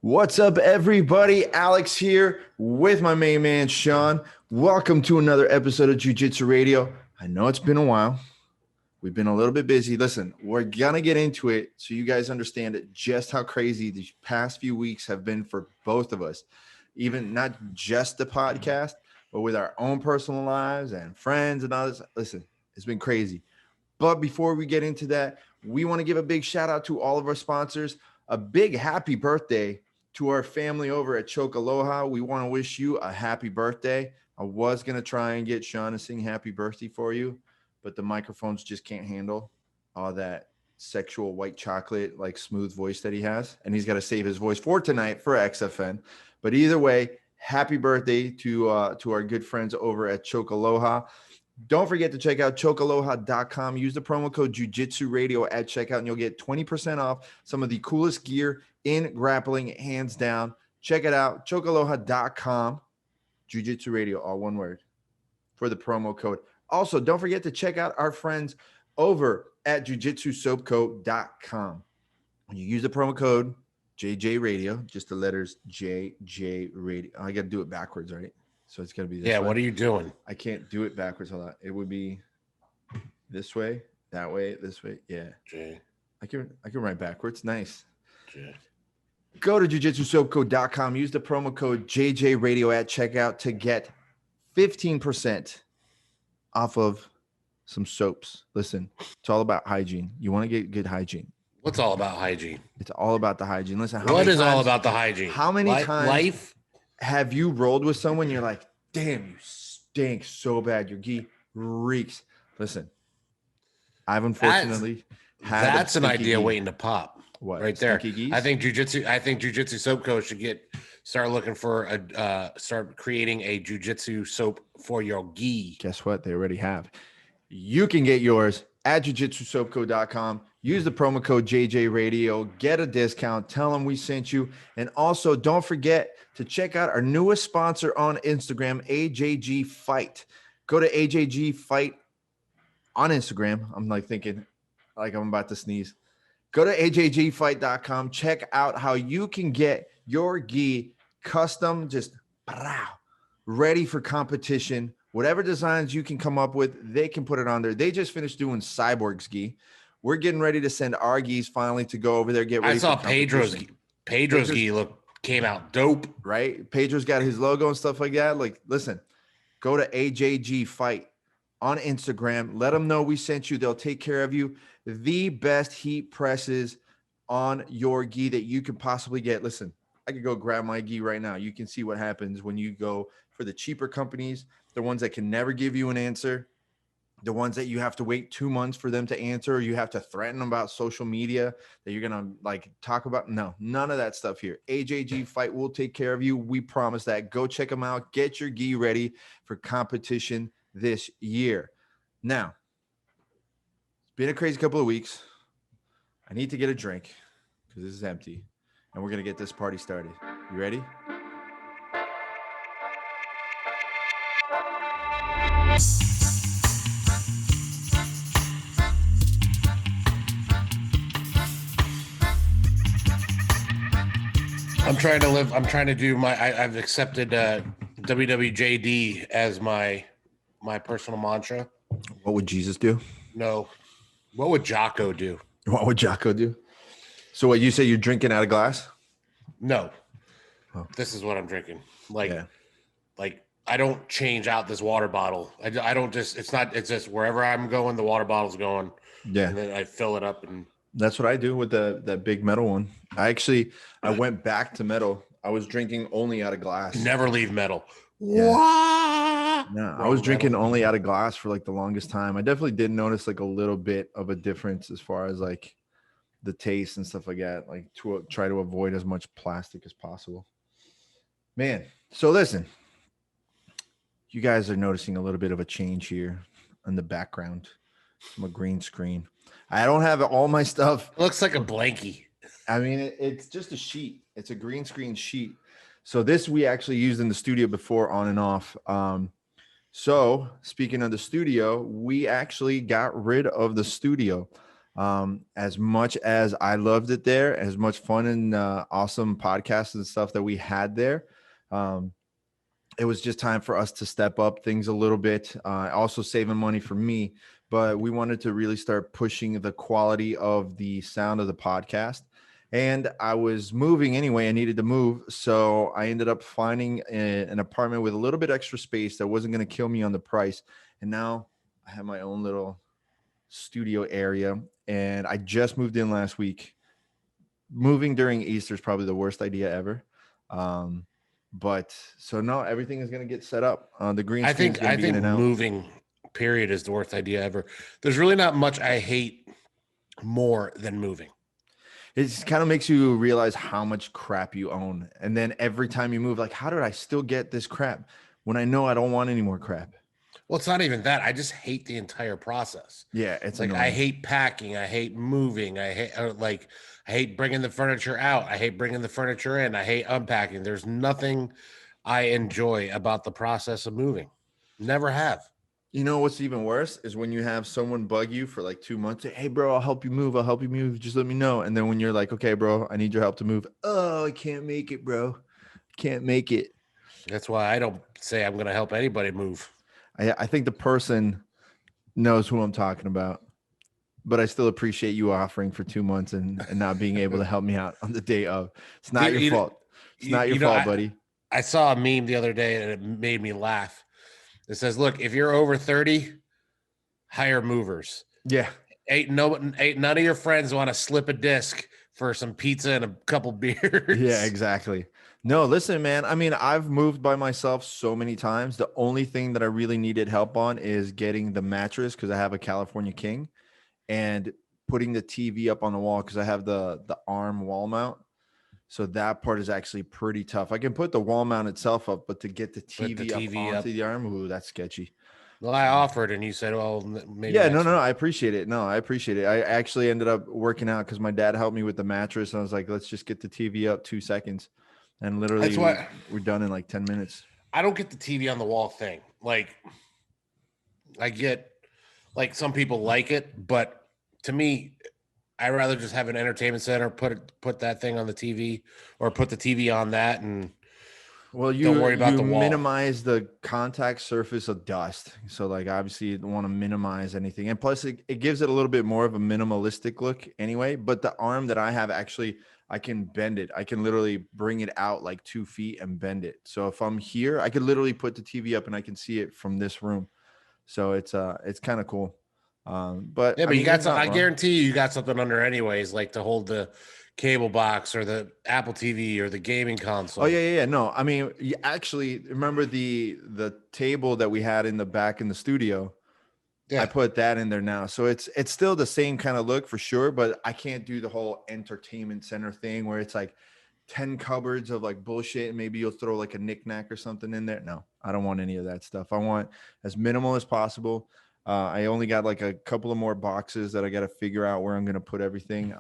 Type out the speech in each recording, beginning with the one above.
What's up, everybody? Alex here with my main man, Sean. Welcome to another episode of Jiu-Jitsu Radio. I know it's been a while. We've been a little bit busy. Listen, we're going to get into it so you guys understand just how crazy these past few weeks have been for both of us. Even not just the podcast, but with our own personal lives and friends and others. Listen, it's been crazy. But before we get into that, we want to give a big shout out to all of our sponsors. A big happy birthday to our family over at Choke Aloha. We want to wish you a happy birthday. I was going to try and get Sean to sing happy birthday for you, but the microphones just can't handle all that sexual white chocolate, like smooth voice that he has. And he's got to save his voice for tonight for XFN. But either way, happy birthday to our good friends over at Choke Aloha. Don't forget to check out chokealoha.com. Use the promo code Jiu-Jitsu Radio at checkout, and you'll get 20% off some of the coolest gear in grappling, hands down. Check it out, chokealoha.com. Jiu-Jitsu Radio, all one word, for the promo code. Also, don't forget to check out our friends over at jujitsusoapco.com. When you use the promo code JJ Radio, just the letters JJ Radio. I got to do it backwards, right? So it's going to be this way. What are you doing? I can't do it backwards. Hold on. It would be this way, that way, this way. Yeah. J. I can write backwards. Nice. J. Go to jujitsusoapco.com. Use the promo code JJ Radio at checkout to get 15% off of some soaps. Listen, it's all about hygiene. You want to get good hygiene. What's all about hygiene? It's all about the hygiene. Listen, what is all about the hygiene? How many times life have you rolled with someone? You're like, damn, you stink so bad. Your gi reeks. Listen, I've unfortunately had that's an idea gi. Waiting to pop. What right there? Gis? I think Jiu-Jitsu Soap Co. should start looking for start creating a Jiu-Jitsu soap for your gi. Guess what? They already have. You can get yours at jujitsusoapco.com. Use the promo code JJ Radio. Get a discount. Tell them we sent you. And also, don't forget to check out our newest sponsor on Instagram, AJG Fight. Go to AJG Fight on Instagram. I'm like thinking like I'm about to sneeze. Go to ajgfight.com. Check out how you can get your gi custom, just ready for competition. Whatever designs you can come up with, they can put it on there. They just finished doing Cyborg's gi. We're getting ready to send our gis finally to go over there. Get ready. I saw Pedro's gi. Pedro's gi came out dope. Right? Pedro's got his logo and stuff like that. Like, listen, go to AJG Fight on Instagram. Let them know we sent you. They'll take care of you. The best heat presses on your gi that you could possibly get. Listen, I could go grab my gi right now. You can see what happens when you go for the cheaper companies, the ones that can never give you an answer, the ones that you have to wait 2 months for them to answer, or you have to threaten them about social media that you're going to like talk about. No, none of that stuff here. AJG Fight will take care of you. We promise that. Go check them out. Get your gi ready for competition this year. Now, it's been a crazy couple of weeks. I need to get a drink because this is empty, and we're going to get this party started. You ready? I'm trying to do I've accepted WWJD as my personal mantra. What would Jesus do? No. What would Jocko do? What would Jocko do? So what, you say you're drinking out of glass? No. Oh. This is what I'm drinking. Like I don't change out this water bottle. I don't just, it's just wherever I'm going, the water bottle's going. Yeah. And then I fill it up. And that's what I do with that big metal one. I went back to metal. I was drinking only out of glass. Never leave metal. Yeah. No, I was drinking only out of glass for like the longest time. I definitely did notice like a little bit of a difference as far as like the taste and stuff like that, like to try to avoid as much plastic as possible. Man, so listen, you guys are noticing a little bit of a change here in the background from a green screen. I don't have all my stuff. It looks like a blankie. I mean, it's just a sheet. It's a green screen sheet. So this we actually used in the studio before on and off. So speaking of the studio, we actually got rid of the studio. As much as I loved it there, as much fun and awesome podcasts and stuff that we had there, it was just time for us to step up things a little bit. Also saving money for me, but we wanted to really start pushing the quality of the sound of the podcast. And I was moving anyway. I needed to move. So I ended up finding an apartment with a little bit extra space that wasn't going to kill me on the price. And now I have my own little studio area. And I just moved in last week. Moving during Easter is probably the worst idea ever. But so no, everything is going to get set up. The green screen is going to be in and out. Moving period is the worst idea ever. There's really not much I hate more than moving. It just kind of makes you realize how much crap you own. And then every time you move, like, how did I still get this crap when I know I don't want any more crap? Well, it's not even that. I just hate the entire process. Yeah, it's like annoying. I hate packing. I hate moving. I hate bringing the furniture out. I hate bringing the furniture in. I hate unpacking. There's nothing I enjoy about the process of moving. Never have. You know what's even worse is when you have someone bug you for like 2 months. Say, hey, bro, I'll help you move. I'll help you move. Just let me know. And then when you're like, okay, bro, I need your help to move. Oh, I can't make it, bro. Can't make it. That's why I don't say I'm going to help anybody move. I think the person knows who I'm talking about, but I still appreciate you offering for 2 months and not being able to help me out on the day of. It's not your fault. It's not your fault, buddy. I saw a meme the other day and it made me laugh. It says, look, if you're over 30, hire movers. Yeah. Ain't none of your friends want to slip a disc for some pizza and a couple beers. Yeah, exactly. No, listen, man. I mean, I've moved by myself so many times. The only thing that I really needed help on is getting the mattress because I have a California King and putting the TV up on the wall because I have the arm wall mount. So that part is actually pretty tough. I can put the wall mount itself up, but to get the TV, up onto the arm, ooh, that's sketchy. Well, I offered and you said, well, maybe. Yeah, no, I appreciate it. No, I appreciate it. I actually ended up working out because my dad helped me with the mattress. And I was like, let's just get the TV up 2 seconds. And literally we're done in like 10 minutes. I don't get the TV on the wall thing. Like, I get, like, some people like it, but to me, I'd rather just have an entertainment center, put that thing on the TV or put the TV on that and don't worry about the wall. Minimize the contact surface of dust. So like obviously you don't want to minimize anything. And plus it gives it a little bit more of a minimalistic look anyway. But the arm that I have actually, I can bend it. I can literally bring it out like 2 feet and bend it. So if I'm here, I could literally put the TV up and I can see it from this room. So it's kind of cool. But yeah, but you got something. I guarantee you got something under anyways, like to hold the cable box or the Apple TV or the gaming console. Oh yeah. No, I mean, you actually remember the table that we had in the back in the studio. Yeah. I put that in there now. So it's still the same kind of look for sure, but I can't do the whole entertainment center thing where it's like 10 cupboards of like bullshit and maybe you'll throw like a knickknack or something in there. No, I don't want any of that stuff. I want as minimal as possible. I only got like a couple of more boxes that I got to figure out where I'm going to put everything.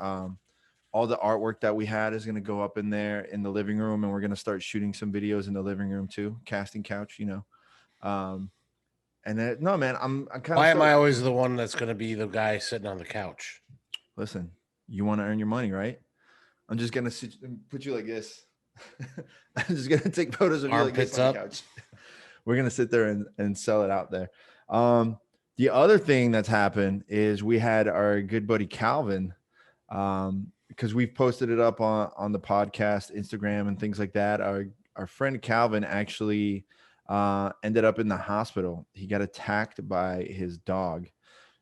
All the artwork that we had is going to go up in there in the living room, and we're going to start shooting some videos in the living room too. Casting couch, you know. And then, no, man, I'm kind of. Why am I always the one that's going to be the guy sitting on the couch? Listen, you want to earn your money, right? I'm just going to put you like this. I'm just going to take photos of you like this on the couch. We're going to sit there and sell it out there. The other thing that's happened is we had our good buddy Calvin, because we've posted it up on the podcast, Instagram, and things like that. Our friend Calvin actually ended up in the hospital. He got attacked by his dog.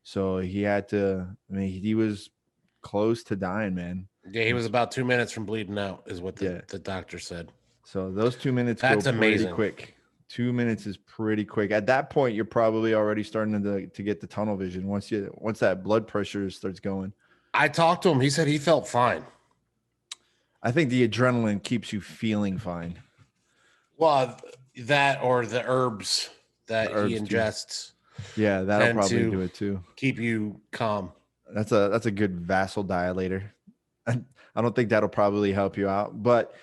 So he had to, I mean, he was close to dying, man. Yeah, he was about 2 minutes from bleeding out is what the doctor said. So those 2 minutes that's go pretty amazing. Quick. 2 minutes is pretty quick. At that point, you're probably already starting to get the tunnel vision once that blood pressure starts going. I talked to him. He said he felt fine. I think the adrenaline keeps you feeling fine. Well, that or the herbs that he ingests. Yeah, that'll probably do it too. Keep you calm. That's a good vasodilator. I don't think that'll probably help you out. But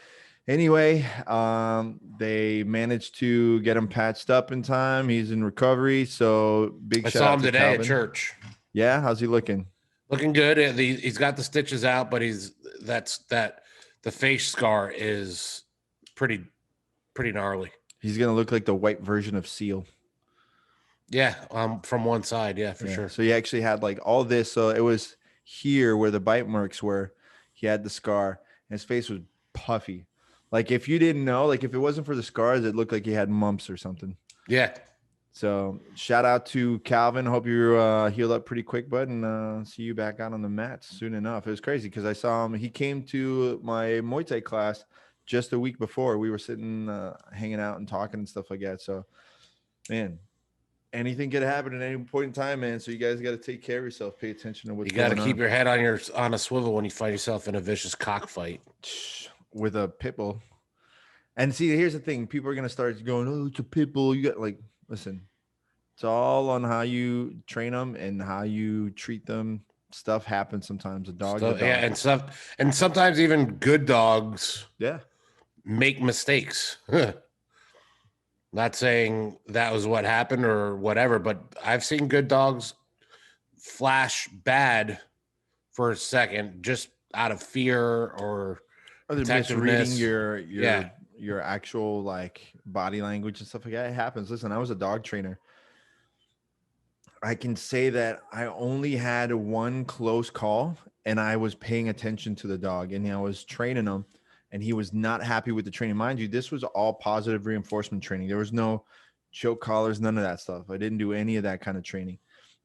anyway, they managed to get him patched up in time. He's in recovery. So big shout out to Calvin. I saw him today at church. Yeah, how's he looking? Looking good. He's got the stitches out, but the face scar is pretty gnarly. He's gonna look like the white version of Seal. Yeah, from one side, yeah, for sure. So he actually had like all this. So it was here where the bite marks were. He had the scar, and his face was puffy. Like if you didn't know, like if it wasn't for the scars, it looked like he had mumps or something. Yeah. So shout out to Calvin. Hope you're healed up pretty quick, bud, and see you back out on the mats soon enough. It was crazy because I saw him. He came to my Muay Thai class just a week before. We were sitting, hanging out and talking and stuff like that. So, man, anything could happen at any point in time, man. So you guys got to take care of yourself. Pay attention to what's going on. You got to keep your head on a swivel when you find yourself in a vicious cockfight with a pit bull. And see, here's the thing: people are gonna start going, "Oh, it's a pit bull." You got like, listen, it's all on how you train them and how you treat them. Stuff happens sometimes. A dog, yeah, and sometimes even good dogs, make mistakes. Not saying that was what happened or whatever, but I've seen good dogs flash bad for a second just out of fear or they're misreading your actual like body language and stuff like that. It happens. Listen, I was a dog trainer. I can say that I only had one close call and I was paying attention to the dog and I was training him and he was not happy with the training. Mind you, this was all positive reinforcement training. There was no choke collars, none of that stuff. I didn't do any of that kind of training.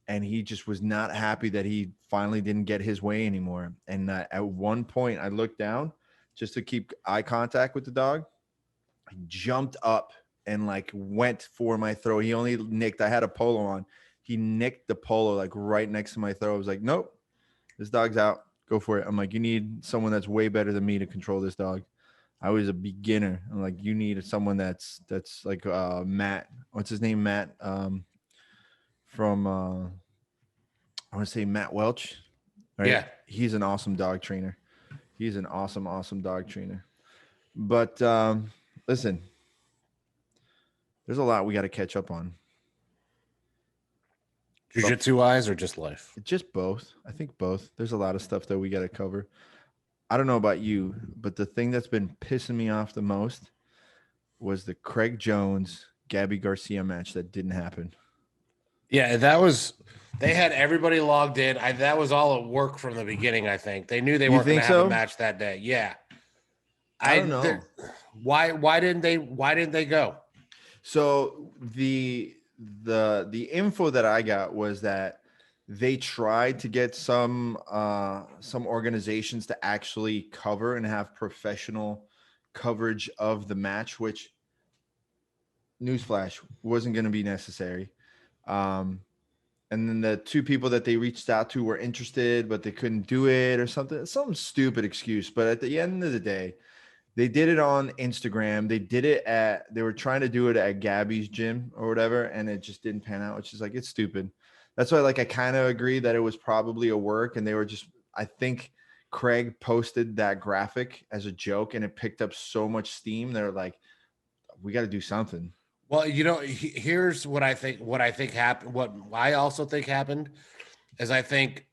And he just was not happy that he finally didn't get his way anymore. And at one point I looked down just to keep eye contact with the dog. I jumped up and like went for my throat. He only nicked. I had a polo on. He nicked the polo like right next to my throat. I was like, nope, this dog's out. Go for it. I'm like, you need someone that's way better than me to control this dog. I was a beginner. I'm like, you need someone that's like Matt. What's his name? Matt from I want to say Matt Welch. Right? Yeah. He's an awesome dog trainer. He's an awesome dog trainer. But listen, there's a lot we got to catch up on. Jiu-Jitsu wise or just life? Just both. I think both. There's a lot of stuff that we got to cover. I don't know about you, but the thing that's been pissing me off the most was the Craig Jones, Gabby Garcia match that didn't happen. Yeah, they had everybody logged in. That was all at work from the beginning, I think. They knew they weren't going to have a match that day. Yeah. I don't know. Why didn't they go? So the info that I got was that they tried to get some organizations to actually cover and have professional coverage of the match, which newsflash wasn't going to be necessary. And then the two people that they reached out to were interested, but they couldn't do it or something, some stupid excuse. But at the end of the day, they did it on Instagram. They were trying to do it at Gabby's gym or whatever, and it just didn't pan out, which is like, it's stupid. That's why, like, I kind of agree that it was probably a work, and they were just, I think Craig posted that graphic as a joke, and it picked up so much steam. They're like, we got to do something. Well, here's what I think happened. What I also think happened is I think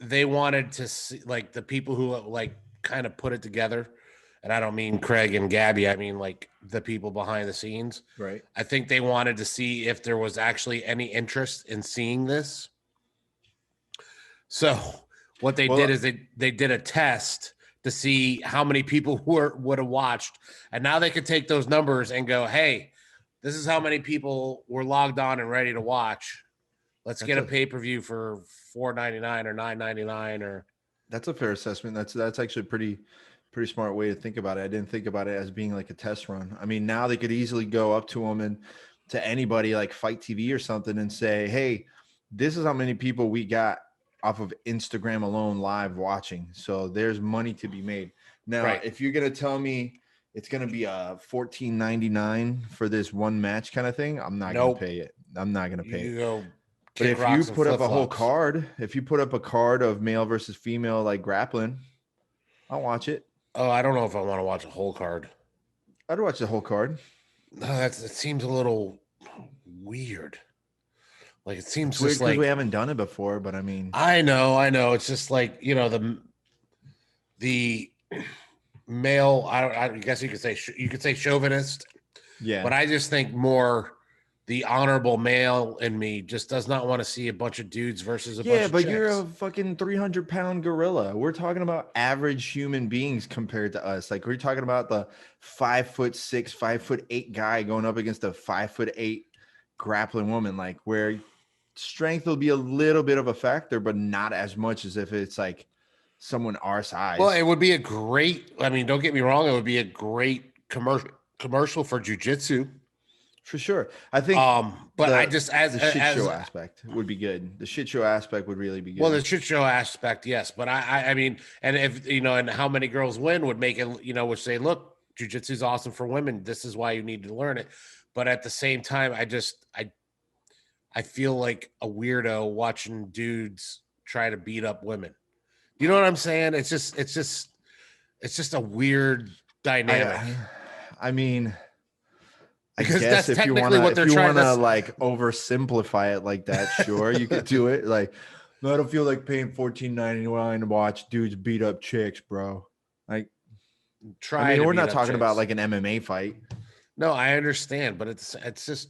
they wanted to see, like, the people who like kind of put it together. And I don't mean Craig and Gabby. I mean, like, the people behind the scenes. Right. I think they wanted to see if there was actually any interest in seeing this. So what they did is they did a test to see how many people would have watched. And now they could take those numbers and go, hey, this is how many people were logged on and ready to watch. Let's get a pay-per-view for $4.99 or $9.99 or. That's a fair assessment. That's actually a pretty smart way to think about it. I didn't think about it as being like a test run. I mean, now they could easily go up to them and to anybody like Fight TV or something and say, hey, this is how many people we got off of Instagram alone live watching. So there's money to be made. Now, if you're going to tell me it's going to be a $14.99 for this one match kind of thing, I'm not going to pay it. I'm not going to pay it. But if you put up a whole card, if you put up a card of male versus female, like grappling, I'll watch it. Oh, I don't know if I want to watch a whole card. I'd watch the whole card. No, it seems a little weird. Like it seems It's weird just because we like haven't done it before, but I mean, I know. It's just like the male. I guess you could say chauvinist, yeah. but I just think more the honorable male in me just does not want to see a bunch of dudes versus a bunch Yeah, of but you're chicks. a fucking 300-pound gorilla. We're talking about average human beings compared to us. Like we're talking about the 5'6", 5'8" guy going up against a 5'8" grappling woman. Like where strength will be a little bit of a factor, but not as much as if it's like someone our Well, size. it would be a great. I mean, don't get me wrong. It would be a great commercial for jujitsu. For sure. I think But I the just the shit as show aspect would be good. The shit show aspect would really be well, good. the shit show aspect, yes. But I mean, and if and how many girls win would make it, would say, look, jujitsu is awesome for women. This is why you need to learn it. But at the same time, I feel like a weirdo watching dudes try to beat up women. You know what I'm saying? It's just a weird I dynamic I, I mean, I because guess that's if you technically wanna what if they're you trying. wanna That's like oversimplify it like that, sure, you could do it. Like, no, I don't feel like paying $14.99 to watch dudes beat up chicks, bro. Like, I try mean, to we're beat not up talking about chicks. like an MMA fight. No, I understand, but it's just.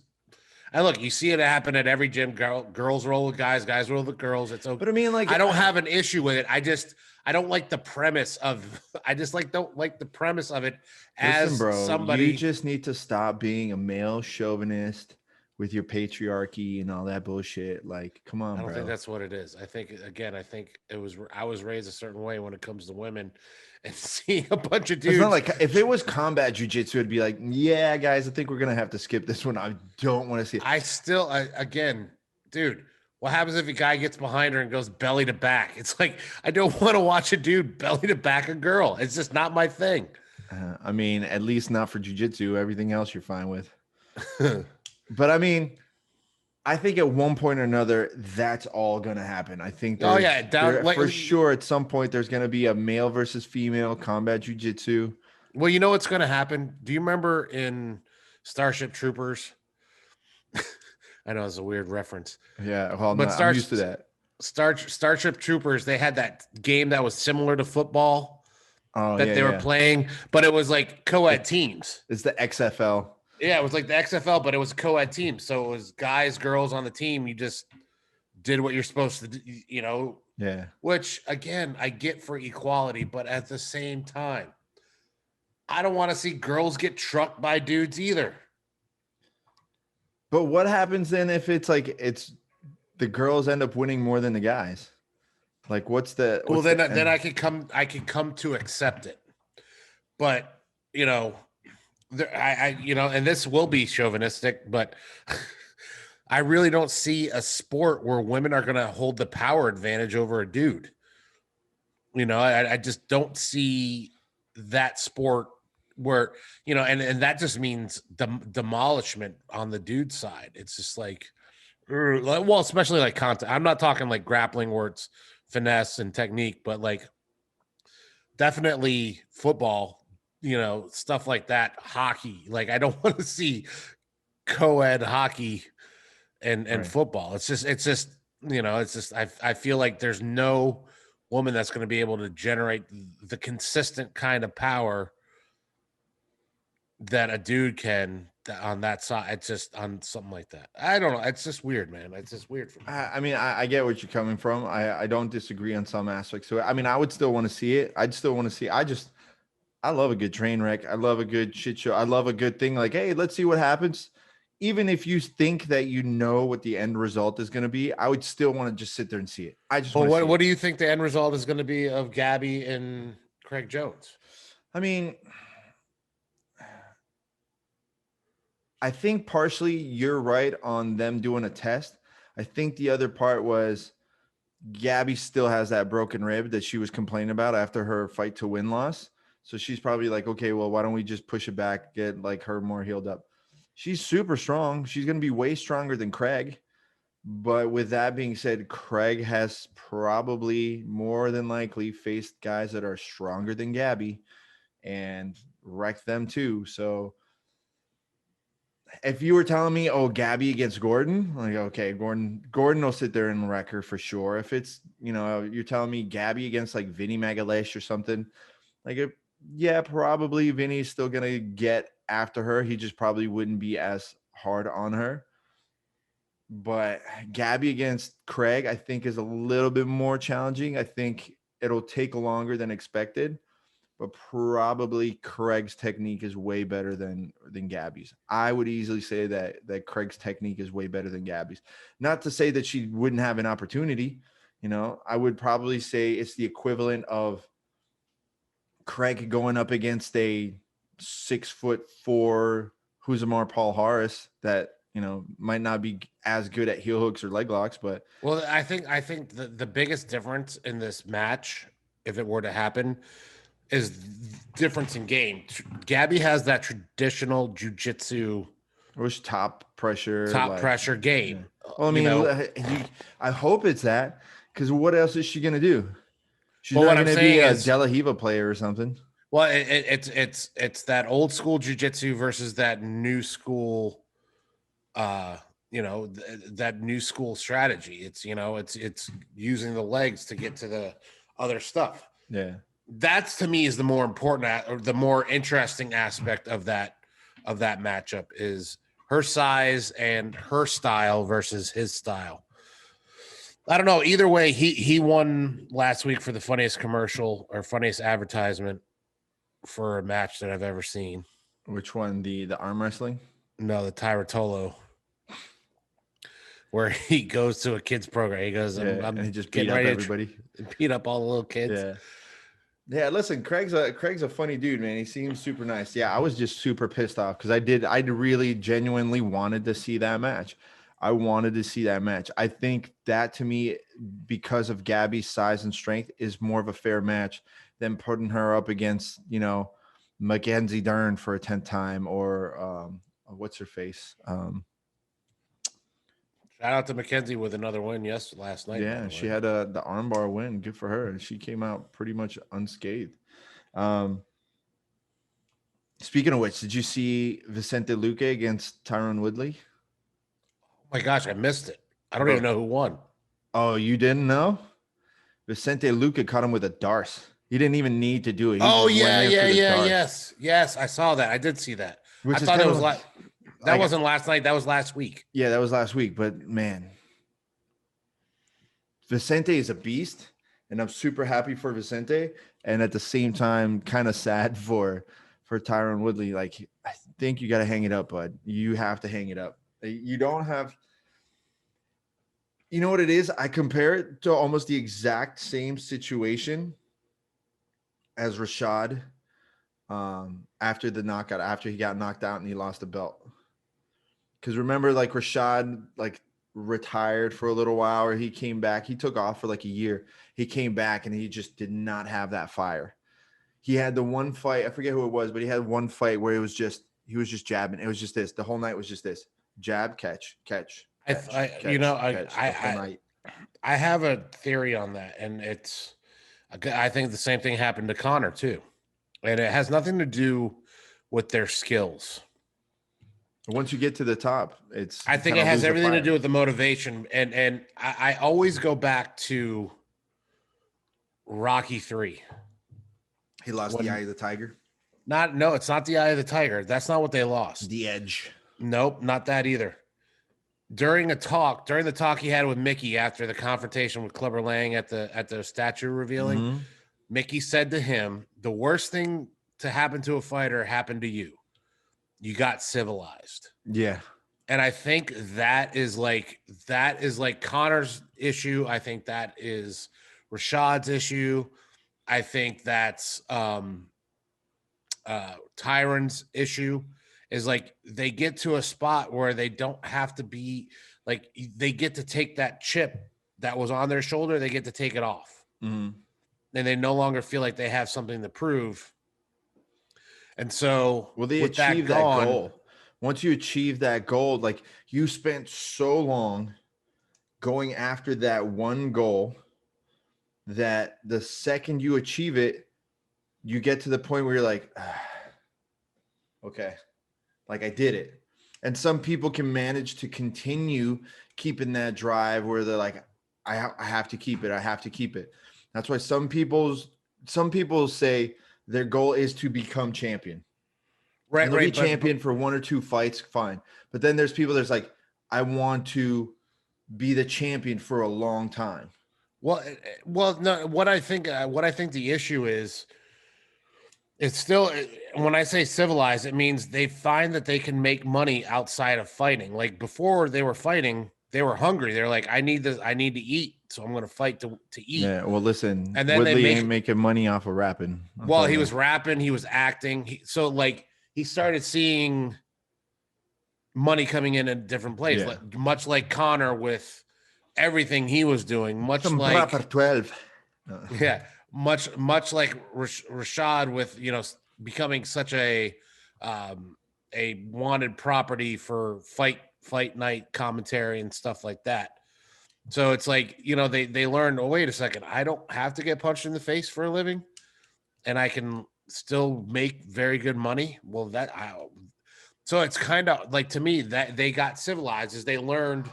I look, you see it happen at every gym. Girls roll with guys, guys roll with girls. It's okay. But I mean, like, I don't have an issue with it. I don't like the premise of. I just don't like the premise of it listen, as bro, you somebody. just need to stop being a male chauvinist with your patriarchy and all that bullshit. Like, come I on, don't think bro. that's what it is. I think again, I think it was I was raised a certain way when it comes to women, and seeing a bunch of It's not dudes. like if it was combat jujitsu, it'd be like, yeah, guys, I think we're gonna have to skip this one. I don't want to see it. Again, dude. What happens if a guy gets behind her and goes belly to back? It's like I don't want to watch a dude belly to back a girl. It's just not my thing. I mean, at least not for jujitsu. Everything else you're fine with. But I mean, I think at one point or another, that's all gonna happen. I think Oh yeah, down there like for sure at some point there's gonna be a male versus female combat jujitsu. well, you know what's going to happen? Do you remember in Starship Troopers? I know it's a weird reference, Yeah, well, but I'm used to that. Starship Troopers, they had that game that was similar to football Oh that yeah, they were yeah. playing, but it was like co-ed The, teams. it's the XFL. Yeah, it was like the XFL, but it was a co-ed team. So it was guys, girls on the team. You just did what you're supposed to do, Yeah. which again, I get for equality, but at the same time, I don't want to see girls get trucked by dudes either. But what happens then if it's like it's the girls end up winning more than the guys? Like Well, what's the then end? I could come to accept it. But you know, and this will be chauvinistic, but I really don't see a sport where women are going to hold the power advantage over a dude. I just don't see that sport where and that just means demolishment on the dude side. It's just like, well, especially like content. I'm not talking like grappling where it's finesse and technique, but like definitely football, stuff like that. Hockey, like I don't want to see co-ed hockey and Right. football. I feel like there's no woman that's going to be able to generate the consistent kind of power that a dude can on that side. It's just on something like that. I don't know. It's just weird, man. It's just weird for me. I mean, I get what you're coming from. I don't disagree on some aspects to it. I mean, I would still want to see it. I'd still want to see. I love a good train wreck. I love a good shit show. I love a good thing. Like, hey, let's see what happens. Even if you think that you know what the end result is going to be, I would still want to just sit there and see it. I just Well, want to see what it. do you think the end result is going to be of Gabby and Craig Jones? I mean, I think partially you're right on them doing a test. I think the other part was Gabby still has that broken rib that she was complaining about after her fight to win loss. So she's probably like, okay, well, why don't we just push it back, get like her more healed up? She's super strong. She's going to be way stronger than Craig. But with that being said, Craig has probably more than likely faced guys that are stronger than Gabby and wrecked them too. So if you were telling me, oh, Gabby against Gordon, like, okay, Gordon will sit there and wreck her for sure. If it's, you're telling me Gabby against like Vinny Magalesh or something, like, yeah, probably Vinny's still going to get after her. He just probably wouldn't be as hard on her. But Gabby against Craig, I think, is a little bit more challenging. I think it'll take longer than expected, but probably Craig's technique is way better than Gabby's. I would easily say that Craig's technique is way better than Gabby's. Not to say that she wouldn't have an opportunity. I would probably say it's the equivalent of Craig going up against a 6'4" Huzamar Paul Harris that might not be as good at heel hooks or leg locks, but well, I think the biggest difference in this match, if it were to happen, is difference in game. Gabby has that traditional jiu-jitsu was top pressure game. Yeah. Well, I mean, I hope it's that, because what else is she gonna do? She's not going to be a De La Riva player or something. Well, it's that old school jiu-jitsu versus that new school, that new school strategy. It's it's using the legs to get to the other stuff. Yeah, that's to me is the more important or the more interesting aspect of that matchup is her size and her style versus his style. I don't know. Either way, he won last week for the funniest commercial or funniest advertisement for a match that I've ever seen. Which one? The arm wrestling? No, the Tyratolo, where he goes to a kids program. He goes, I'm and he just beat up everybody, beat up all the little kids. Yeah. Yeah, listen, Craig's a funny dude, man. He seems super nice. Yeah, I was just super pissed off because I really genuinely wanted to see that match. I wanted to see that match. I think that, to me, because of Gabby's size and strength, is more of a fair match than putting her up against, Mackenzie Dern for a 10th time, or what's her face? Shout out to Mackenzie with another win last night. Yeah, she had the armbar win. Good for her. She came out pretty much unscathed. Speaking of which, did you see Vicente Luque against Tyron Woodley? Oh my gosh, I missed it. I don't even know who won. Oh, you didn't know? Vicente Luque caught him with a Darce. He didn't even need to do it. Yes. I saw that. I did see that. I thought it was that wasn't last night. That was last week. Yeah, that was last week. But man, Vicente is a beast, and I'm super happy for Vicente, and at the same time, kind of sad for Tyron Woodley. Like, I think you got to hang it up, bud. You have to hang it up. You don't have. You know what it is? I compare it to almost the exact same situation as Rashad after the knockout, after he got knocked out and he lost the belt. Because remember, like, Rashad, like, retired for a little while, or he came back. He took off for like a year. He came back and he just did not have that fire. He had the one fight, I forget who it was, but he had one fight where he was just jabbing. It was just this. The whole night was just this. Jab, catch. I have a theory on that, and I think the same thing happened to Connor too, and it has nothing to do with their skills. Once you get to the top, I think it has everything to do with the motivation, and I always go back to Rocky 3. He lost the Eye of the Tiger. No, it's not the Eye of the Tiger. That's not what they lost. The Edge. Nope, not that either. During the talk he had with Mickey after the confrontation with Clubber Lang at the statue revealing, Mickey said to him, "The worst thing to happen to a fighter happened to you. You got civilized." Yeah. And I think that is like Connor's issue. I think that is Rashad's issue. I think that's Tyron's issue. Is like they get to a spot where they don't have to be like, they get to take that chip that was on their shoulder, they get to take it off. And they no longer feel like they have something to prove. And so they achieve that goal. Once you achieve that goal, like, you spent so long going after that one goal that the second you achieve it, you get to the point where you're like, okay, like, I did it. And some people can manage to continue keeping that drive where they're like, I have to keep it. I have to keep it. That's why some people say their goal is to become champion. Right, And they'll right. be champion for 1 or 2 fights, fine. But then there's people that's like, I want to be the champion for a long time. Well, no. What I think the issue is, it's still, when I say civilized, it means they find that they can make money outside of fighting. Like before they were fighting, they were hungry. They're like, I need this, I need to eat, so I'm going to fight to eat. Yeah, well, listen, And then Woodley ain't making money off of rapping. Well, he was rapping, he was acting. So like he started seeing money coming in a different place, Yeah. much like Connor with everything he was doing, much Some like proper 12. yeah, much like Rashad with, you know, becoming such a wanted property for fight night commentary and stuff like that. So it's like, you know, they learned, oh, wait a second, I don't have to get punched in the face for a living, and I can still make very good money. Well, so it's kind of like, to me, that they got civilized as they learned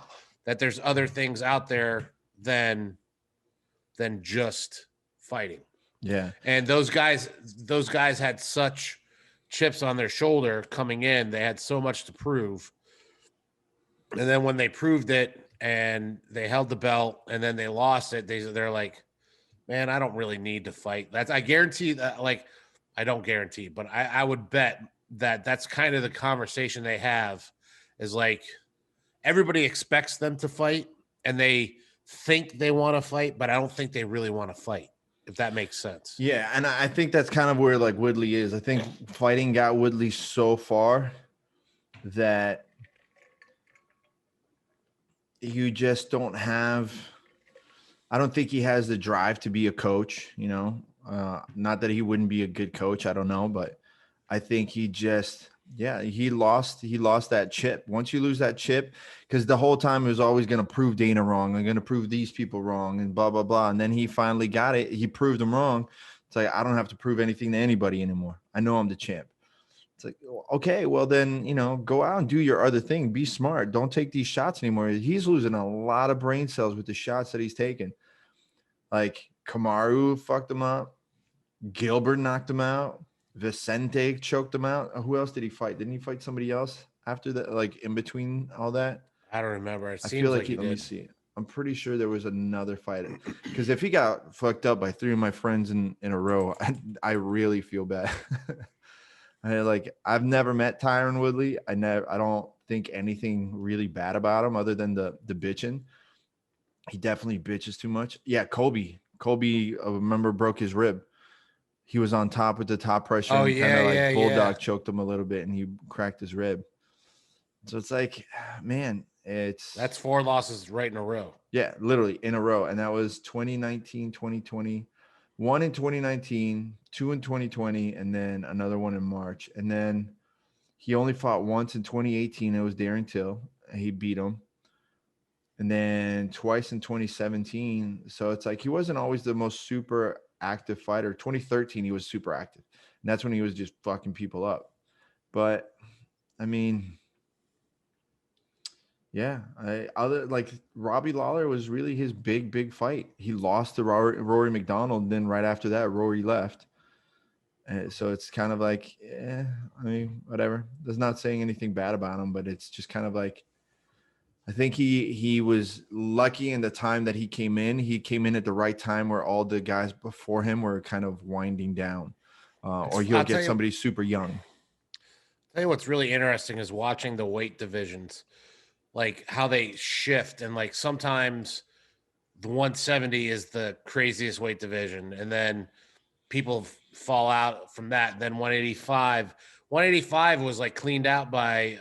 that there's other things out there than just fighting. Yeah. And those guys had such chips on their shoulder coming in. They had so much to prove. And then when they proved it and they held the belt and then they lost it, they're like, man, I don't really need to fight. I guarantee that, like, I don't guarantee, but I would bet that that's kind of the conversation they have, is like, everybody expects them to fight and they think they want to fight, but I don't think they really want to fight, if that makes sense. Yeah, and I think that's kind of where like Woodley is. I think fighting got Woodley so far that you just don't have, I don't think he has the drive to be a coach, you know. Not that he wouldn't be a good coach, I don't know, but I think he just, yeah, he lost that chip. Once you lose that chip, because the whole time it was always going to prove Dana wrong, I'm going to prove these people wrong and blah blah blah, and then he finally got it. He proved them wrong. It's like, I don't have to prove anything to anybody anymore. I know I'm the champ. It's like, okay, well then, you know, go out and do your other thing. Be smart. Don't take these shots anymore. He's losing a lot of brain cells with the shots that he's taking. Like Kamaru fucked him up. Gilbert knocked him out. Vicente choked him out. Who else did he fight? Didn't he fight somebody else after that? Like in between all that? I don't remember. I feel like let me see. I'm pretty sure there was another fight, because if he got fucked up by 3 of my friends in a row, I really feel bad. I've never met Tyron Woodley. I don't think anything really bad about him other than the bitching. He definitely bitches too much. Yeah, Kobe, I remember, broke his rib. He was on top with the top pressure. Oh, and yeah, kind of like bulldog yeah. choked him a little bit and he cracked his rib. So it's like, man, that's 4 losses right in a row. Yeah, literally in a row. And that was 2019, 2020, 1 in 2019, 2 in 2020, and then another one in March. And then he only fought once in 2018. It was Darren Till. He beat him. And then twice in 2017. So it's like he wasn't always the most super active fighter. 2013, he was super active. And that's when he was just fucking people up. But I mean, yeah, like Robbie Lawler was really his big fight. He lost to Rory McDonald. And then right after that, Rory left. So it's kind of like, I mean, whatever. That's not saying anything bad about him, but it's just kind of like, I think he was lucky in the time that he came in. He came in at the right time where all the guys before him were kind of winding down, or he'll get somebody super young. Tell you what's really interesting is watching the weight divisions, like how they shift. And like sometimes the 170 is the craziest weight division, and then people fall out from that. Then 185 was like cleaned out by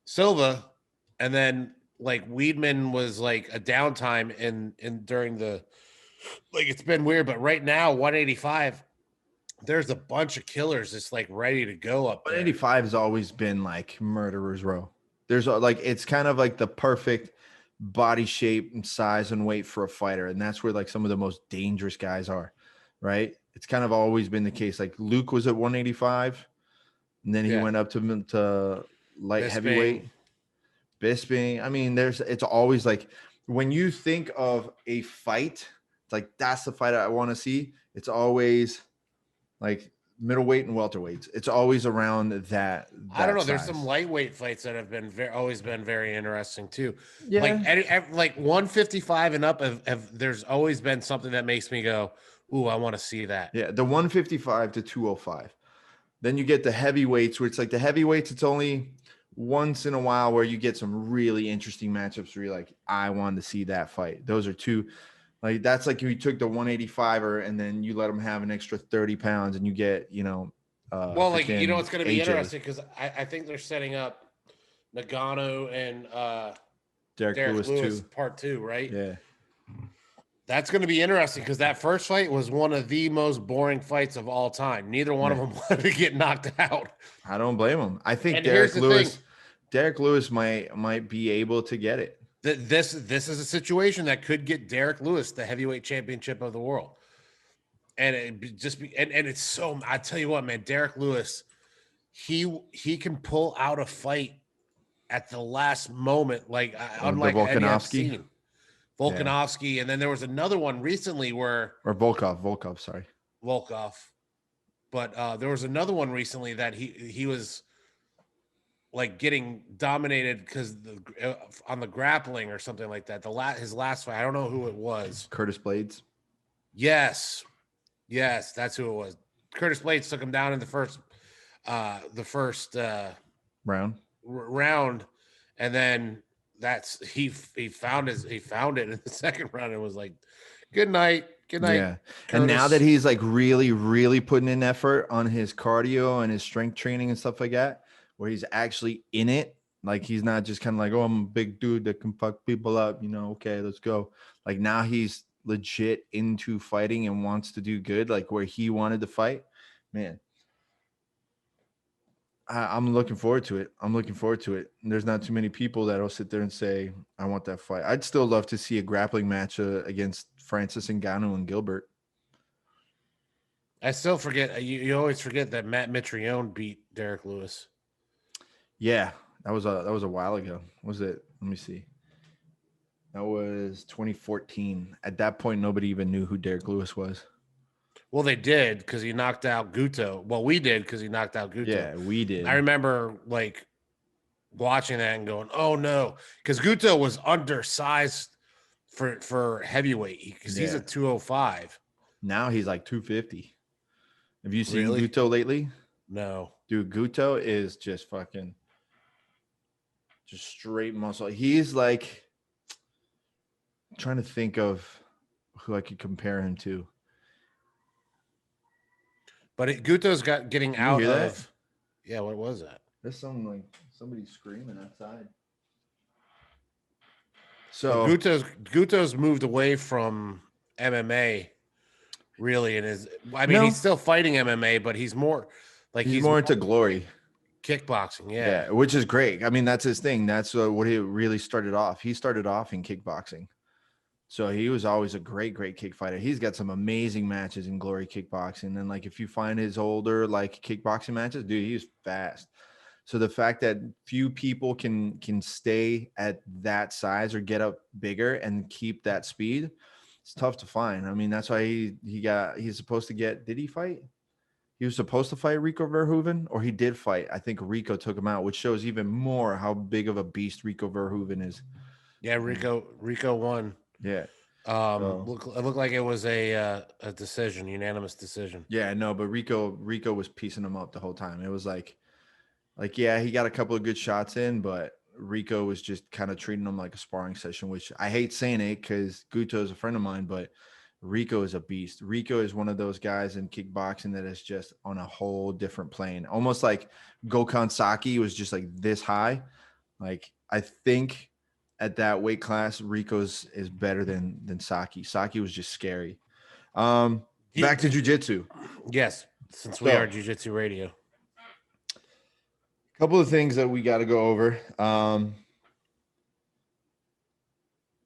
Silva, and then like Weidman was like a downtime in during the, like, it's been weird. But right now 185, there's a bunch of killers that's like ready to go up there. 185 has always been like murderer's row. There's like, it's kind of like the perfect body shape and size and weight for a fighter, and that's where like some of the most dangerous guys are, right? It's kind of always been the case. Like Luke was at 185, and then he went up to light heavyweight. Bisping. I mean, it's always like when you think of a fight, it's like that's the fight I want to see. It's always like middleweight and welterweights. It's always around that I don't know. size. There's some lightweight fights that have been always been very interesting too. Yeah. Like 155 and up. There's always been something that makes me go, "Ooh, I want to see that." Yeah, the 155 to 205. Then you get the heavyweights, where it's like the heavyweights. It's only once in a while where you get some really interesting matchups where you're like, I want to see that fight. Those are two. Like that's like if you took the 185er and then you let them have an extra 30 pounds and you get, Well, like it's going to be AJ. interesting because I think they're setting up Nagano and Derek Lewis part 2, right? Yeah. That's going to be interesting because that first fight was one of the most boring fights of all time. Neither one of them wanted to get knocked out. I don't blame him. I think Derek Lewis might be able to get it. This is a situation that could get Derek Lewis the heavyweight championship of the world. And it just be and it's so I tell you what, man, Derek Lewis, he can pull out a fight at the last moment, like unlike any I've seen. Volkanovski, and then there was another one recently Volkov, sorry. Volkov. But there was another one recently that he was like getting dominated because on the grappling or something like that. His last fight, I don't know who it was. Curtis Blades. Yes, that's who it was. Curtis Blades took him down in the first round, and then he found it in the second round and was like, good night. Yeah. Curtis. And now that he's like really, really putting in effort on his cardio and his strength training and stuff like that, where he's actually in it, like he's not just kind of like, oh, I'm a big dude that can fuck people up, okay, let's go. Like now he's legit into fighting and wants to do good, like where he wanted to fight. Man, I'm looking forward to it. And there's not too many people that'll sit there and say, I want that fight. I'd still love to see a grappling match against Francis Ngannou and Gilbert. I still forget. You always forget that Matt Mitrione beat Derek Lewis. Yeah, that was a while ago. Was it? Let me see. That was 2014. At that point, nobody even knew who Derek Lewis was. Well, they did because he knocked out Guto. Well, we did because he knocked out Guto. Yeah, we did. I remember like watching that and going, "Oh no," because Guto was undersized for heavyweight because he's a 205. Now he's like 250. Have you seen Guto lately? No, dude. Guto is just fucking, just straight muscle. He's like, I'm trying to think of who I could compare him to. But Guto's getting out of. That? Yeah, what was that? There's somebody screaming outside. So Guto's moved away from MMA, really, and he's still fighting MMA, but he's more like he's more into glory, kickboxing. Yeah, which is great. I mean, that's his thing. That's what he really started off. He started off in kickboxing. So he was always a great, great kick fighter. He's got some amazing matches in glory kickboxing. And like, if you find his older like kickboxing matches, dude, he's fast. So the fact that few people can stay at that size or get up bigger and keep that speed, it's tough to find. I mean, that's why he's supposed to get, did he fight? He was supposed to fight Rico Verhoeven, or he did fight. I think Rico took him out, which shows even more how big of a beast Rico Verhoeven is. Yeah, Rico won. Yeah. It looked like it was a decision, unanimous decision. Yeah, no, but Rico was piecing him up the whole time. It was like, yeah, he got a couple of good shots in, but Rico was just kind of treating him like a sparring session, which I hate saying it because Guto is a friend of mine, but Rico is a beast. Rico is one of those guys in kickboxing that is just on a whole different plane. Almost like Gokhan Saki was just like this high. Like, I think at that weight class, Rico's is better than Saki. Saki was just scary. Back to jiu-jitsu. Yes, since we are Jiu-Jitsu Radio. A couple of things that we got to go over.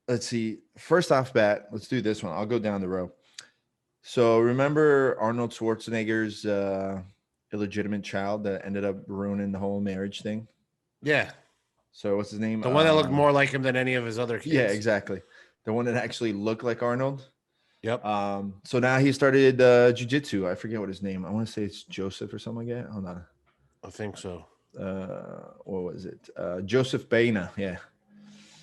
Let's see. First off bat, let's do this one. I'll go down the row. So remember Arnold Schwarzenegger's illegitimate child that ended up ruining the whole marriage thing. Yeah. So what's his name? The one that looked more like him than any of his other kids. Yeah, exactly. The one that actually looked like Arnold. Yep. So now he started jiu-jitsu. I forget what his name. I want to say it's Joseph or something like that. Hold on. I think so. What was it? Joseph Baina. Yeah.